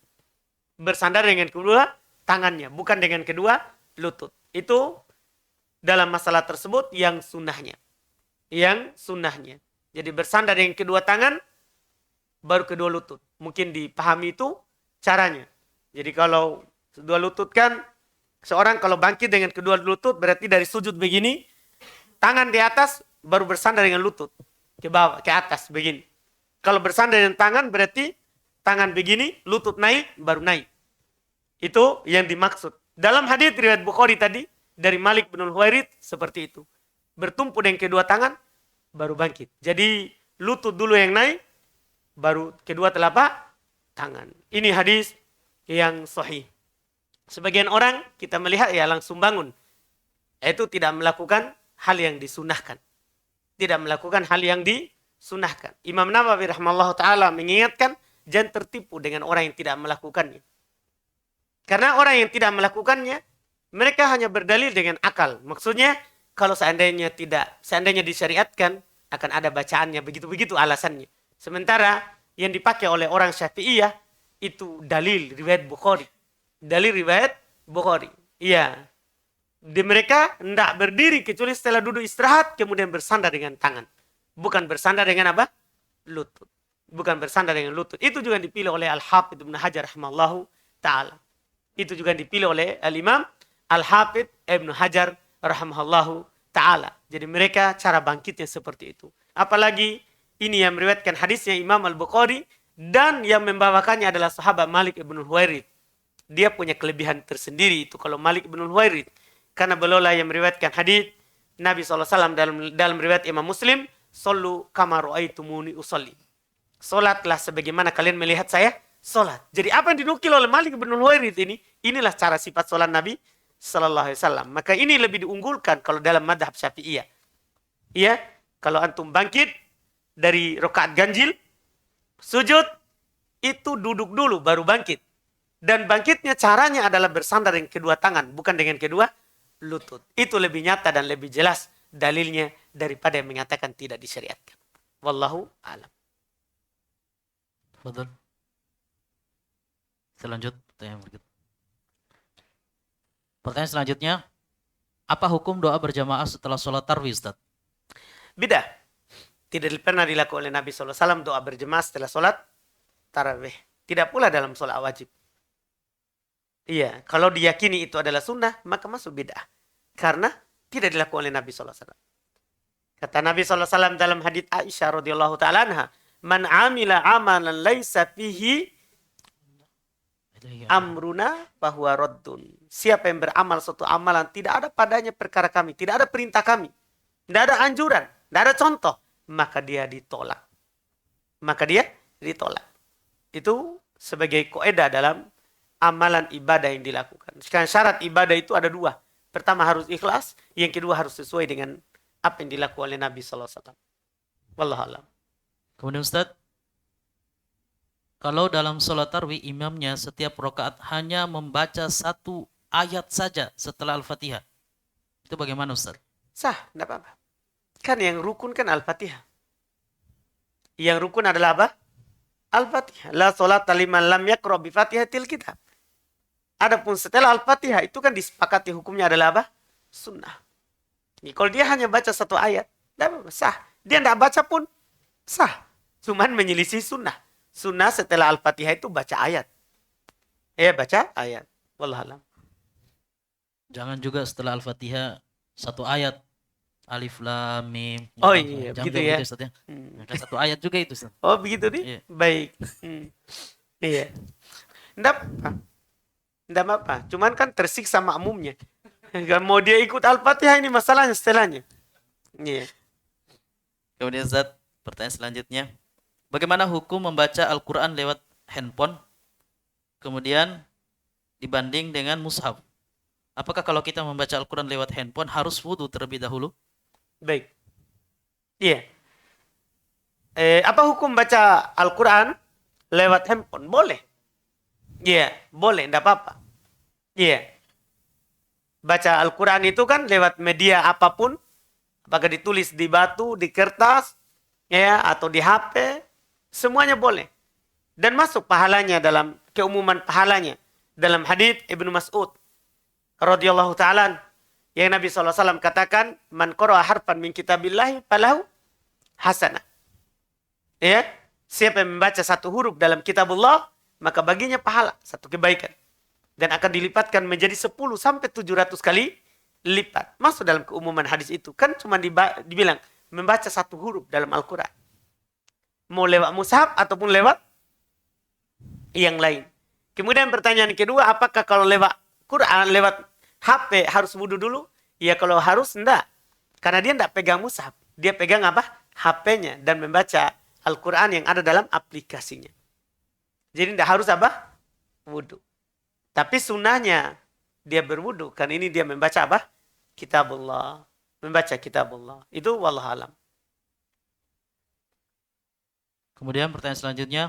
Bersandar dengan kedua tangannya, bukan dengan kedua lutut. Itu dalam masalah tersebut yang sunnahnya. Yang sunnahnya. Jadi bersandar dengan kedua tangan, baru kedua lutut. Mungkin dipahami itu caranya. Jadi kalau kedua lutut kan, seorang kalau bangkit dengan kedua lutut, berarti dari sujud begini, tangan di atas, baru bersandar dengan lutut. Ke bawah, ke atas, begini. Kalau bersandar dengan tangan, berarti tangan begini, lutut naik, baru naik. Itu yang dimaksud. Dalam hadits riwayat Bukhari tadi, dari Malik bin Huwairith, seperti itu. Bertumpu dengan kedua tangan, baru bangkit. Jadi lutut dulu yang naik, baru kedua telapak tangan. Ini hadis yang sahih. Sebagian orang kita melihat ya langsung bangun. Itu tidak melakukan hal yang disunahkan. Tidak melakukan hal yang disunahkan. Imam Nawawi rahimahullah ta'ala mengingatkan, jangan tertipu dengan orang yang tidak melakukannya. Karena orang yang tidak melakukannya, mereka hanya berdalil dengan akal. Maksudnya, kalau seandainya disyariatkan, akan ada bacaannya, begitu-begitu alasannya. Sementara yang dipakai oleh orang Syafi'iyah, itu dalil riwayat Bukhari. Dalil riwayat Bukhari. Iya. Di mereka tidak berdiri kecuali setelah duduk istirahat, kemudian bersandar dengan tangan. Bukan bersandar dengan apa? Lutut. Bukan bersandar dengan lutut. Itu juga dipilih oleh Al-Hafidh Ibnu Hajar rahimahullahu ta'ala. Itu juga dipilih oleh Al-Imam Al-Hafidh Ibnu Hajar rahimahullahu ta'ala. Jadi mereka cara bangkitnya seperti itu. Apalagi ini yang meriwayatkan hadisnya Imam Al-Bukhari dan yang membawakannya adalah sahabat Malik ibn Huwairith. Dia punya kelebihan tersendiri itu kalau Malik ibn Huwairith. Karena beliau yang meriwayatkan hadis Nabi SAW dalam riwayat Imam Muslim, "Sallu kama ra'aitumuni usolli." Salatlah sebagaimana kalian melihat saya salat. Jadi apa yang dinukil oleh Malik bin Huwairith ini, inilah cara sifat salat Nabi sallallahu alaihi wasallam. Maka ini lebih diunggulkan kalau dalam madhab Syafi'iyah. Iya, kalau antum bangkit dari rakaat ganjil, sujud, itu duduk dulu baru bangkit. Dan bangkitnya caranya adalah bersandar dengan kedua tangan, bukan dengan kedua lutut. Itu lebih nyata dan lebih jelas dalilnya daripada yang mengatakan tidak disyariatkan. Wallahu a'lam. Fadhal. Pertanyaan berikut. Pertanyaan selanjutnya, apa hukum doa berjamaah setelah sholat tarawih, Ustaz? Bidah. Tidak pernah dilakukan oleh Nabi SAW doa berjamaah setelah sholat tarawih. Tidak pula dalam sholat wajib. Iya, kalau diyakini itu adalah sunnah, maka masuk bidah. Karena tidak dilakukan oleh Nabi SAW. Kata Nabi SAW dalam hadits Aisyah radhiyallahu ta'ala anha, "Man amila amalan laisa fihi amruna bahwa raddun." Siapa yang beramal suatu amalan tidak ada padanya perkara kami, tidak ada perintah kami, tidak ada anjuran, tidak ada contoh, maka dia ditolak. Maka dia ditolak. Itu sebagai kaidah dalam amalan ibadah yang dilakukan. Sekarang syarat ibadah itu ada dua. Pertama harus ikhlas, yang kedua harus sesuai dengan apa yang dilakukan oleh Nabi sallallahu alaihi wasallam. Wallahu a'lam. Kemudian Ustaz, kalau dalam sholat tarawih imamnya setiap rakaat hanya membaca satu ayat saja setelah Al-Fatihah, itu bagaimana Ustaz? Sah, tidak apa-apa. Kan yang rukun kan Al-Fatihah. Yang rukun adalah apa? Al-Fatihah. La sholata liman lam yaqra bi Fatihatil kitab. Adapun setelah Al-Fatihah itu kan disepakati hukumnya adalah apa? Sunnah. Ini kalau dia hanya baca satu ayat, tidak apa-apa, sah. Dia tidak baca pun sah. Cuman menyelisih sunnah. Sunnah setelah Al-Fatihah itu baca ayat. Ya, baca ayat. Wallahualam. Jangan juga setelah Al-Fatihah satu ayat. Alif, Lam, Mim. Oh iya, Jangan begitu juga ya. begitu, Ustaz, ya. Ada satu ayat juga itu, Ustaz. Oh begitu nih? Iya. Baik. Iya. Tidak apa. Tidak apa. Cuman kan tersiksa makmumnya. Gak mau dia ikut Al-Fatihah, ini masalahnya setelahnya. Iya. Kemudian Ustaz, pertanyaan selanjutnya. Bagaimana hukum membaca Al-Quran lewat handphone, kemudian dibanding dengan mushaf? Apakah kalau kita membaca Al-Quran lewat handphone harus wudu terlebih dahulu? Baik. Iya. Apa hukum baca Al-Quran lewat handphone? Boleh. Iya, boleh, tidak apa-apa. Iya. Baca Al-Quran itu kan lewat media apapun, apakah ditulis di batu, di kertas, ya, atau di HP, semuanya boleh. Dan masuk pahalanya dalam keumuman pahalanya. Dalam hadits Ibnu Mas'ud radhiyallahu ta'ala yang Nabi SAW katakan, "Man qara'a harfan min kitabillahi falahu hasanah." Ya, siapa yang membaca satu huruf dalam kitabullah, maka baginya pahala, satu kebaikan. Dan akan dilipatkan menjadi 10 sampai 700 kali lipat. Masuk dalam keumuman hadis itu. Kan cuma dibilang membaca satu huruf dalam Al-Quran. Mau lewat mushaf ataupun lewat yang lain. Kemudian pertanyaan kedua, apakah kalau lewat Quran, lewat HP harus wudu dulu? Ya kalau harus, enggak. Karena dia enggak pegang mushaf. Dia pegang apa? HP-nya dan membaca Al-Quran yang ada dalam aplikasinya. Jadi tidak harus apa? Wudhu. Tapi sunnahnya dia berwudhu. Kan ini dia membaca apa? Kitabullah. Membaca kitabullah. Itu wallahualam. Kemudian pertanyaan selanjutnya,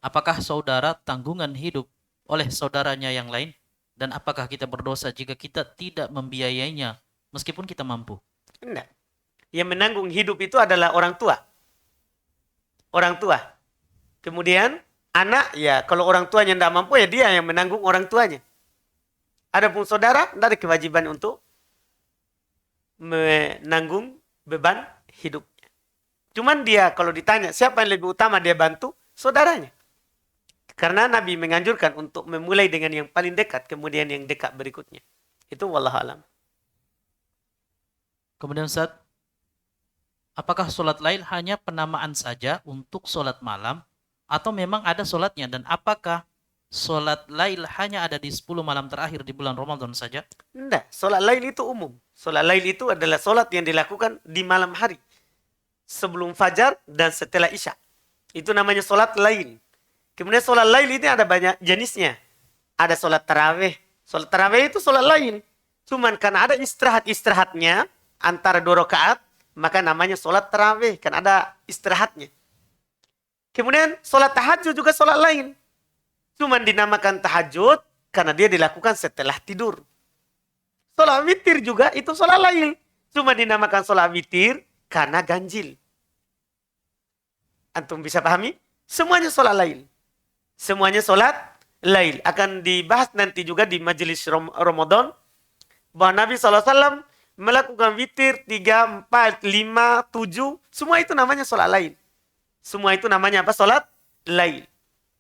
apakah saudara tanggungan hidup oleh saudaranya yang lain? Dan apakah kita berdosa jika kita tidak membiayainya meskipun kita mampu? Tidak. Yang menanggung hidup itu adalah orang tua. Orang tua. Kemudian anak, ya kalau orang tuanya tidak mampu, ya dia yang menanggung orang tuanya. Adapun saudara, tidak ada kewajiban untuk menanggung beban hidupnya. Cuman dia kalau ditanya siapa yang lebih utama dia bantu, saudaranya. Karena Nabi menganjurkan untuk memulai dengan yang paling dekat, kemudian yang dekat berikutnya. Itu wallahualam. Kemudian Ustaz, apakah sholat lail hanya penamaan saja untuk sholat malam atau memang ada sholatnya? Dan apakah sholat lail hanya ada di 10 malam terakhir di bulan Ramadan saja? Tidak, sholat lail itu umum. Sholat lail itu adalah sholat yang dilakukan di malam hari. Sebelum fajar dan setelah isya. Itu namanya sholat lail. Kemudian sholat lail ini ada banyak jenisnya. Ada sholat tarawih. Sholat tarawih itu sholat lail. Cuman karena ada istirahat-istirahatnya antara 2 rakaat, maka namanya sholat tarawih. Kan ada istirahatnya. Kemudian sholat tahajud juga sholat lain. Cuman dinamakan tahajud karena dia dilakukan setelah tidur. Sholat witir juga itu sholat lain. Cuma dinamakan sholat witir karena ganjil. Antum bisa pahami? Semuanya sholat lain. Semuanya sholat lail. Akan dibahas nanti juga di majelis Ramadan. Bahwa Nabi SAW melakukan witir 3, 4, 5, 7. Semua itu namanya sholat lail. Semua itu namanya apa? Sholat lail.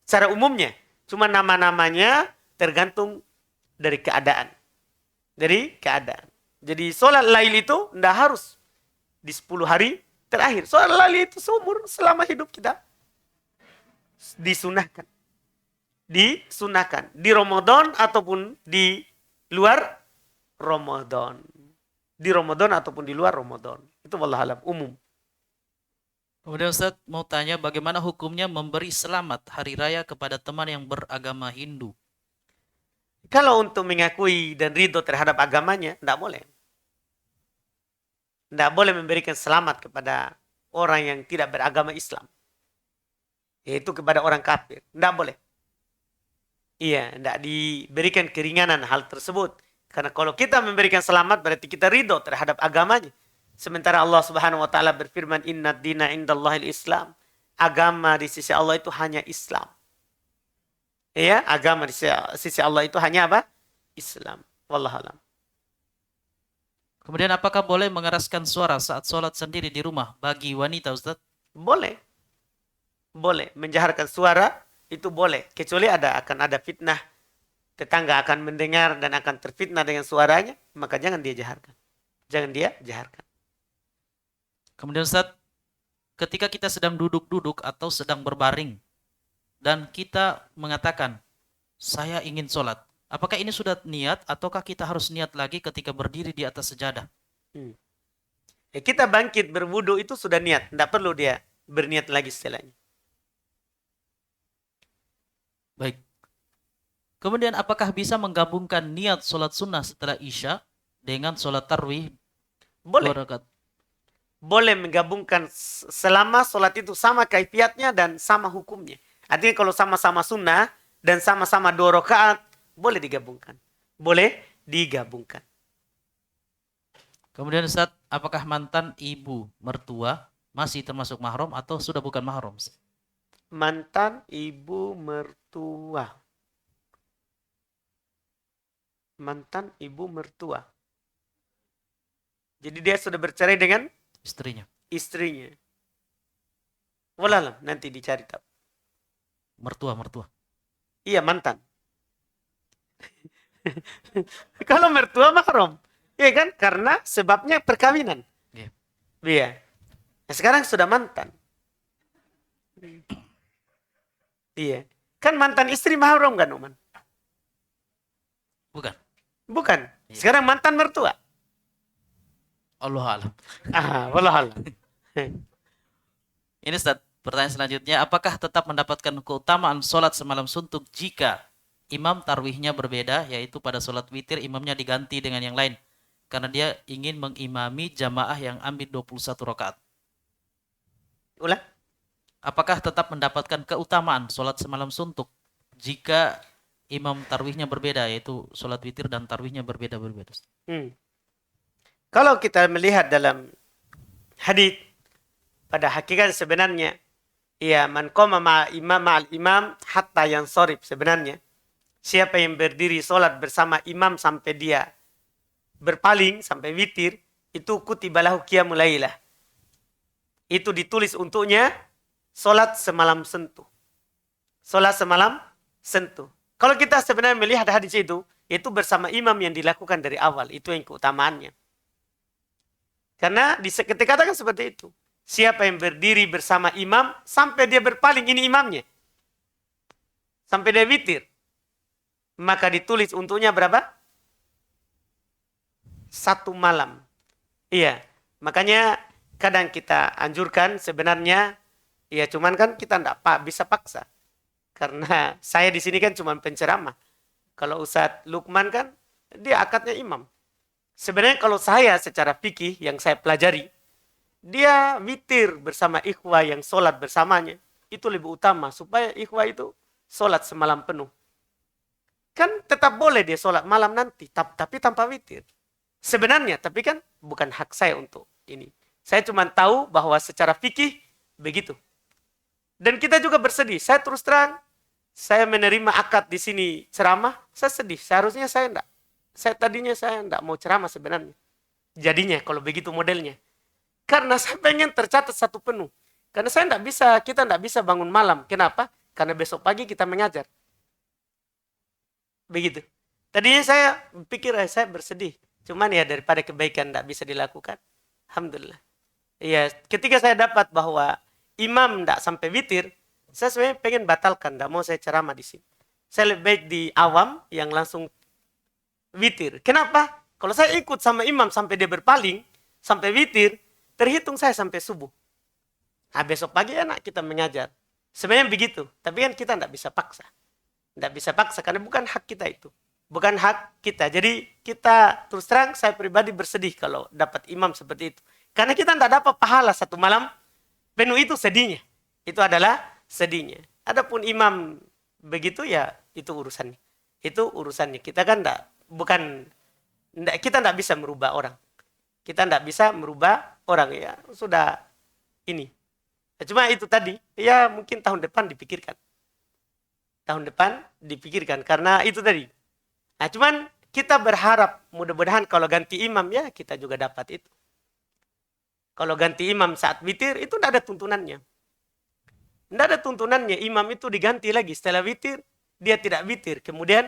Secara umumnya. Cuma nama-namanya tergantung dari keadaan. Dari keadaan. Jadi sholat lail itu tidak harus di 10 hari terakhir. Sholat lail itu seumur selama hidup kita. Disunahkan. Disunahkan. Di Ramadan ataupun di luar Ramadan. Di Ramadan ataupun di luar Ramadan. Itu wallahualam umum. Kemudian Ustaz mau tanya bagaimana hukumnya memberi selamat hari raya kepada teman yang beragama Hindu? Kalau untuk mengakui dan ridho terhadap agamanya, tidak boleh. Tidak boleh memberikan selamat kepada orang yang tidak beragama Islam. Yaitu kepada orang kafir. Tidak boleh. Iya, tidak diberikan keringanan hal tersebut. Karena kalau kita memberikan selamat berarti kita ridho terhadap agamanya. Sementara Allah Subhanahu wa taala berfirman, "Inna dina indallahil Islam." Agama di sisi Allah itu hanya Islam. Ya, agama di sisi Allah itu hanya apa? Islam. Wallahualam. Kemudian apakah boleh mengeraskan suara saat sholat sendiri di rumah bagi wanita Ustaz? Boleh. Boleh. Menjaharkan suara itu boleh. Kecuali akan ada fitnah. Tetangga akan mendengar dan akan terfitnah dengan suaranya. Maka jangan dia jaharkan. Jangan dia jaharkan. Kemudian Ustaz, ketika kita sedang duduk-duduk atau sedang berbaring dan kita mengatakan, saya ingin sholat. Apakah ini sudah niat ataukah kita harus niat lagi ketika berdiri di atas sejadah? Kita bangkit berwudu itu sudah niat. Tidak perlu dia berniat lagi setelahnya. Baik. Kemudian apakah bisa menggabungkan niat sholat sunnah setelah isya dengan sholat tarwih? Boleh. 2 rakaat? Boleh menggabungkan selama sholat itu sama kaifiatnya dan sama hukumnya. Artinya kalau sama-sama sunnah dan sama-sama 2 rakaat, boleh digabungkan. Boleh digabungkan. Kemudian Ustaz, apakah mantan ibu mertua masih termasuk mahram atau sudah bukan mahram? Mantan ibu mertua. Mantan ibu mertua. Jadi dia sudah bercerai dengan Istrinya. istrinya. Wallahualam, nanti dicari tahu. Mertua. Iya, mantan. Kalau mertua mahram. Iya kan? Karena sebabnya perkawinan. Iya. Iya. Nah, sekarang sudah mantan. Iya. Kan mantan istri mahram kan, Uman? Bukan. Bukan. Iya. Sekarang mantan mertua. Allah alam. Wallahualam. Ini Ustaz, Pertanyaan selanjutnya, apakah tetap mendapatkan keutamaan sholat semalam suntuk jika imam tarwihnya berbeda, yaitu pada sholat witir imamnya diganti dengan yang lain, karena dia ingin mengimami jamaah yang ambil 21 rakaat. Ulang. Apakah tetap mendapatkan keutamaan sholat semalam suntuk jika imam tarwihnya berbeda, yaitu sholat witir dan tarwihnya berbeda-berbeda? Kalau kita melihat dalam hadis, pada hakikat sebenarnya, ya man qama ma'al imam hatta yang sorib, sebenarnya siapa yang berdiri sholat bersama imam sampai dia berpaling sampai witir, itu kutibalahu qiyamul lailah. Itu ditulis untuknya sholat semalam sentuh. Sholat semalam sentuh. Kalau kita sebenarnya melihat hadis itu bersama imam yang dilakukan dari awal. Itu yang keutamaannya. Karena dikatakan seperti itu. Siapa yang berdiri bersama imam sampai dia berpaling, ini imamnya. Sampai dia witir. Maka ditulis untuknya berapa? 1 malam. Iya. Makanya kadang kita anjurkan sebenarnya, ya cuman kan kita tidak bisa paksa. Karena saya di sini kan cuma penceramah. Kalau Ustadz Lukman kan dia akadnya imam. Sebenarnya kalau saya secara fikih yang saya pelajari, dia witir bersama ikhwah yang sholat bersamanya. Itu lebih utama supaya ikhwah itu sholat semalam penuh. Kan tetap boleh dia sholat malam nanti, tapi tanpa witir. Sebenarnya, tapi kan bukan hak saya untuk ini. Saya cuma tahu bahwa secara fikih begitu. Dan kita juga bersedih. Saya terus terang, saya menerima akad di sini ceramah, saya sedih. Seharusnya saya enggak. Tadinya saya enggak mau ceramah sebenarnya. Jadinya kalau begitu modelnya. Karena saya pengen tercatat 1 penuh. Karena kita enggak bisa bangun malam. Kenapa? Karena besok pagi kita mengajar. Begitu. Tadinya saya pikir saya bersedih. Cuman ya daripada kebaikan enggak bisa dilakukan. Alhamdulillah. Iya, ketika saya dapat bahwa imam enggak sampai witir, saya sebenarnya pengen batalkan, enggak mau saya ceramah di sini. Saya lebih baik di awam yang langsung witir. Kenapa? Kalau saya ikut sama imam sampai dia berpaling, sampai witir, terhitung saya sampai subuh. Nah, besok pagi enak kita mengajar. Sebenarnya begitu. Tapi kan kita tidak bisa paksa. Tidak bisa paksa karena bukan hak kita itu. Bukan hak kita. Jadi kita terus terang saya pribadi bersedih kalau dapat imam seperti itu. Karena kita tidak dapat pahala 1 malam penuh, itu sedihnya. Itu adalah sedihnya. Adapun imam begitu ya itu urusannya. Itu urusannya. Kita kan kita tidak bisa merubah orang. Kita tidak bisa merubah orang, ya sudah ini. Cuma itu tadi, ya mungkin tahun depan dipikirkan. Tahun depan dipikirkan karena itu tadi. Nah, cuman kita berharap mudah-mudahan kalau ganti imam ya kita juga dapat itu. Kalau ganti imam saat witir itu tidak ada tuntunannya. Tidak ada tuntunannya imam itu diganti lagi setelah witir, dia tidak witir. Kemudian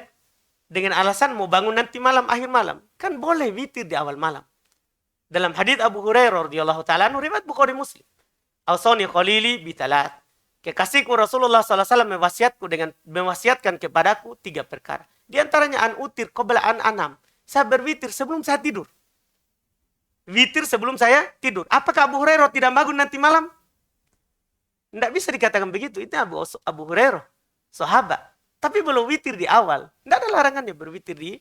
dengan alasan mau bangun nanti malam, akhir malam. Kan boleh witir di awal malam. Dalam hadits Abu Hurairah radhiyallahu taala riwayat Bukhari Muslim. Ausani khalili bitalat. Kekasihku Rasulullah SAW mewasiatkan kepadaku 3 perkara. Di antaranya an utir qabla an anam. Saya berwitir sebelum saya tidur. Witir sebelum saya tidur. Apakah Abu Hurairah tidak bangun nanti malam? Tidak bisa dikatakan begitu. Itu Abu Hurairah, sahabat. Tapi belum witir di awal. Tidak ada larangannya berwitir di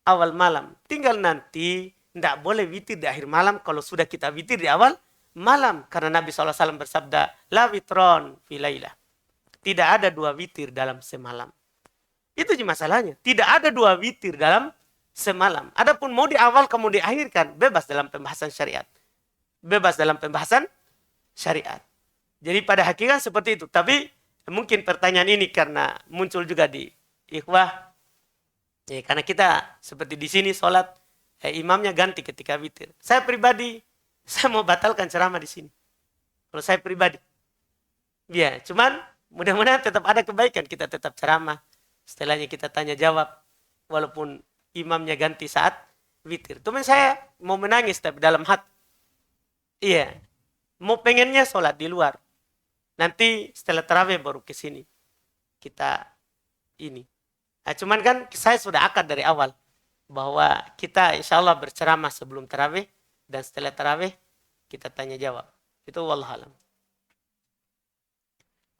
awal malam. Tinggal nanti tidak boleh witir di akhir malam kalau sudah kita witir di awal malam. Karena Nabi SAW bersabda, la witron fi lailah. Tidak ada 2 witir dalam semalam. Itu aja masalahnya. Tidak ada 2 witir dalam semalam. Adapun mau di awal kamu diakhirkan, bebas dalam pembahasan syariat. Bebas dalam pembahasan syariat. Jadi pada hakikat seperti itu. Tapi mungkin pertanyaan ini karena muncul juga di ikhwah. Ya, karena kita seperti di sini sholat, imamnya ganti ketika witir. Saya pribadi, saya mau batalkan ceramah di sini. Kalau saya pribadi. Ya, cuman mudah-mudahan tetap ada kebaikan. Kita tetap ceramah. Setelahnya kita tanya jawab. Walaupun imamnya ganti saat witir. Cuman saya mau menangis tapi dalam hati. Iya. Mau pengennya sholat di luar. Nanti setelah tarawih baru ke sini. Kita ini. Nah, cuman kan saya sudah akad dari awal. Bahwa kita insya Allah berceramah sebelum tarawih. Dan setelah tarawih kita tanya jawab. Itu wallahualam.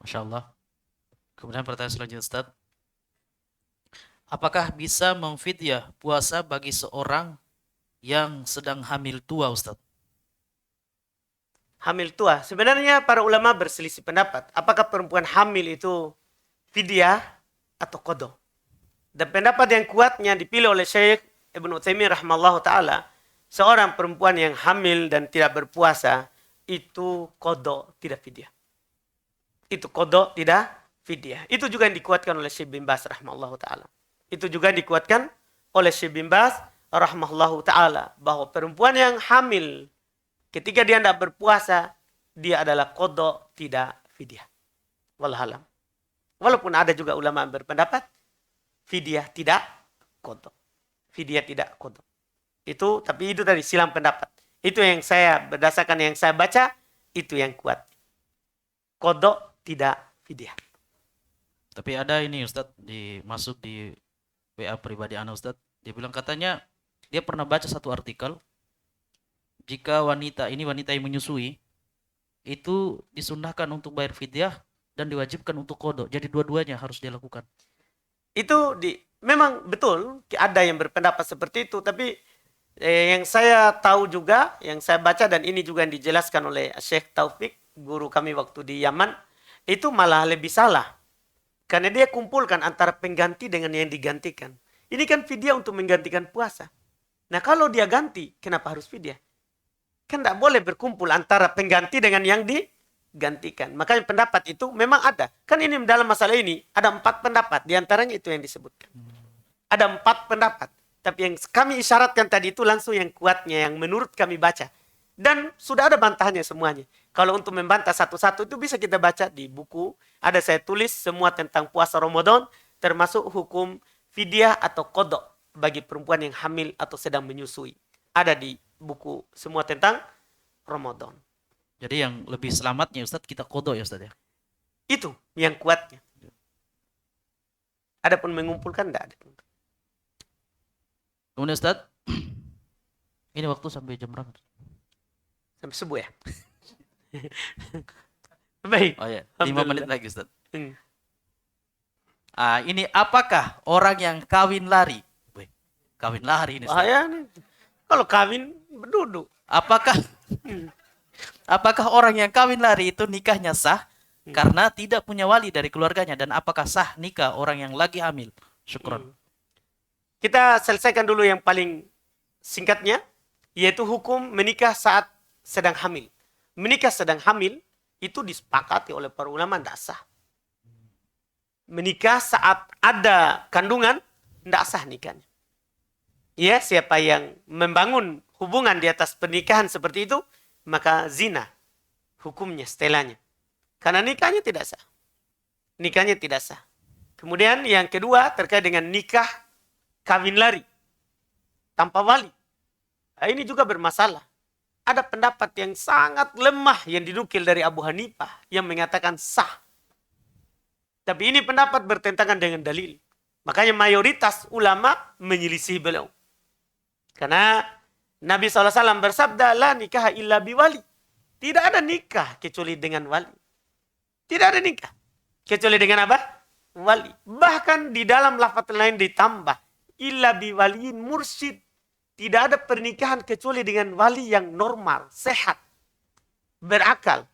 Masya Allah. Kemudian pertanyaan selanjutnya Ustaz. Apakah bisa memfidyah puasa bagi seorang yang sedang hamil tua Ustaz? Hamil tua. Sebenarnya para ulama berselisih pendapat. Apakah perempuan hamil itu fidyah atau qadha? Dan pendapat yang kuatnya dipilih oleh Syekh Ibnu Utsaimin rahimahullah ta'ala. Seorang perempuan yang hamil dan tidak berpuasa, itu qadha, tidak fidyah. Itu qadha, tidak fidyah. Itu juga yang dikuatkan oleh Syekh bin Baz rahimahullah ta'ala. Itu juga dikuatkan oleh Syekh bin Baz rahimahullah ta'ala. Bahwa perempuan yang hamil, ketika dia tidak berpuasa, dia adalah qadha, tidak fidyah. Wallahualam. Walaupun ada juga ulama yang berpendapat, fidyah tidak qadha. Fidyah tidak qadha. Tapi itu tadi silang pendapat. Itu yang saya, berdasarkan yang saya baca, itu yang kuat. Qadha tidak fidyah. Tapi ada ini Ustadz, masuk di WA pribadi Ana Ustadz, dia bilang katanya dia pernah baca satu artikel, jika wanita yang menyusui, itu disunnahkan untuk bayar fidyah dan diwajibkan untuk qadha. Jadi dua-duanya harus dilakukan. Memang betul, ada yang berpendapat seperti itu, tapi yang saya tahu juga, yang saya baca dan ini juga yang dijelaskan oleh Syekh Taufik, guru kami waktu di Yaman, itu malah lebih salah. Karena dia kumpulkan antara pengganti dengan yang digantikan. Ini kan fidyah untuk menggantikan puasa. Nah kalau dia ganti, kenapa harus fidyah? Kan tidak boleh berkumpul antara pengganti dengan yang digantikan. Makanya pendapat itu memang ada. Kan ini dalam masalah ini ada 4 pendapat. Di antaranya itu yang disebutkan. Ada 4 pendapat. Tapi yang kami isyaratkan tadi itu langsung yang kuatnya, yang menurut kami baca. Dan sudah ada bantahannya semuanya. Kalau untuk membantah satu-satu itu bisa kita baca di buku. Ada saya tulis semua tentang puasa Ramadan, termasuk hukum fidyah atau qadha bagi perempuan yang hamil atau sedang menyusui. Ada di buku semua tentang Ramadan. Jadi yang lebih selamatnya Ustadz kita qadha ya Ustadz ya? Itu yang kuatnya. Adapun mengumpulkan tidak ada. Kemudian Ustadz, ini waktu sampai jam berapa? Sampai subuh ya. Baik. Oh ya, 5 menit lagi Ustaz. Hmm. Ini apakah orang yang kawin lari? Kawin lari ini Ustaz. Bahaya nih. Kalau kawin berduduk. Apakah orang yang kawin lari itu nikahnya sah karena tidak punya wali dari keluarganya, dan apakah sah nikah orang yang lagi hamil? Syukron. Kita selesaikan dulu yang paling singkatnya, yaitu hukum menikah saat sedang hamil. Menikah sedang hamil itu disepakati oleh para ulama tidak sah. Menikah saat ada kandungan tidak sah nikahnya. Ya, siapa yang membangun hubungan di atas pernikahan seperti itu, maka zina hukumnya setelahnya. Karena nikahnya tidak sah. Nikahnya tidak sah. Kemudian yang kedua terkait dengan nikah kawin lari tanpa wali. Nah, ini juga bermasalah. Ada pendapat yang sangat lemah yang dinukil dari Abu Hanifah yang mengatakan sah. Tapi ini pendapat bertentangan dengan dalil. Makanya mayoritas ulama menyelisih beliau. Karena Nabi SAW bersabda, la nikah illa biwali. Tidak ada nikah kecuali dengan wali. Tidak ada nikah kecuali dengan apa? Wali. Bahkan di dalam lafaz lain ditambah, illa biwaliin mursyid. Tidak ada pernikahan kecuali dengan wali yang normal, sehat, berakal.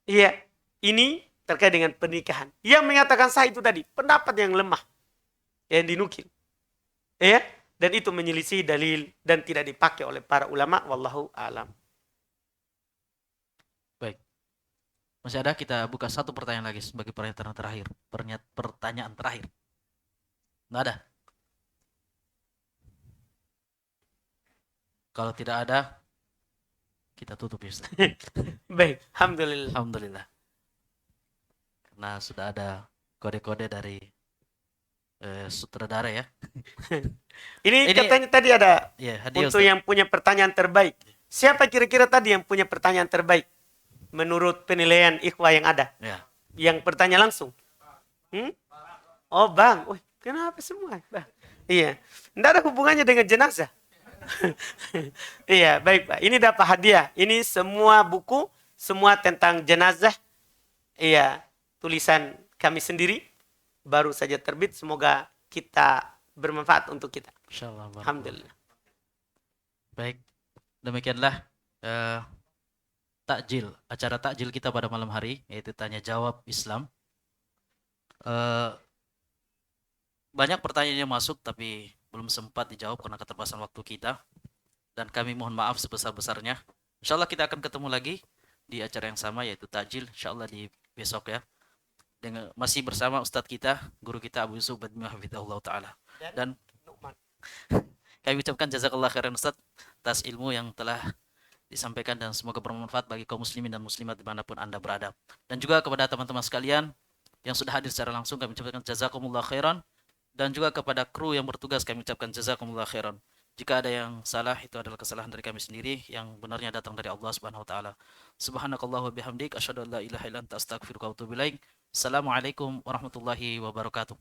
Iya, ini terkait dengan pernikahan. Yang mengatakan sah itu tadi, pendapat yang lemah, yang dinukil. Iya, dan itu menyelisih dalil dan tidak dipakai oleh para ulama. Wallahu a'lam. Baik. Masih ada, kita buka satu pertanyaan lagi sebagai pertanyaan terakhir. Pertanyaan terakhir. Nggak ada? Kalau tidak ada, kita tutup ya Ustaz. Baik, alhamdulillah. Alhamdulillah. Karena sudah ada kode-kode dari sutradara ya. Ini katanya tadi ada hadiah untuk Ustaz. yang punya pertanyaan terbaik. Siapa kira-kira tadi yang punya pertanyaan terbaik? Menurut penilaian ikhwah yang ada. Ya. Yang bertanya langsung. Oh bang, kenapa semua? Bang. Iya, tidak ada hubungannya dengan jenazah. Iya, baik Pak. Ini dapat hadiah. Ini semua buku, semua tentang jenazah. Iya, tulisan kami sendiri, baru saja terbit. Semoga kita bermanfaat untuk kita. Insyaallah. Barakallah. Alhamdulillah. Baik, demikianlah acara takjil kita pada malam hari, yaitu tanya jawab Islam. Banyak pertanyaan yang masuk tapi belum sempat dijawab karena keterbatasan waktu kita, dan kami mohon maaf sebesar-besarnya. Insyaallah kita akan ketemu lagi di acara yang sama, yaitu takjil, insyaallah di besok ya, dengan masih bersama Ustadz kita, guru kita Abu Yusuf bin Hafizahullah Ta'ala. Dan kami ucapkan jazakallah khairan Ustadz atas ilmu yang telah disampaikan, dan semoga bermanfaat bagi kaum muslimin dan muslimat dimanapun Anda berada. Dan juga kepada teman-teman sekalian yang sudah hadir secara langsung, kami ucapkan jazakumullah khairan. Dan juga kepada kru yang bertugas, kami ucapkan jazakumullah khairan. Jika ada yang salah, itu adalah kesalahan dari kami sendiri, yang benarnya datang dari Allah Subhanahu wa taala. Subhanakallah wa bihamdik, asyhadu an la ilaha illa anta astaghfiruka wa atubu ilaik. Assalamualaikum warahmatullahi wabarakatuh.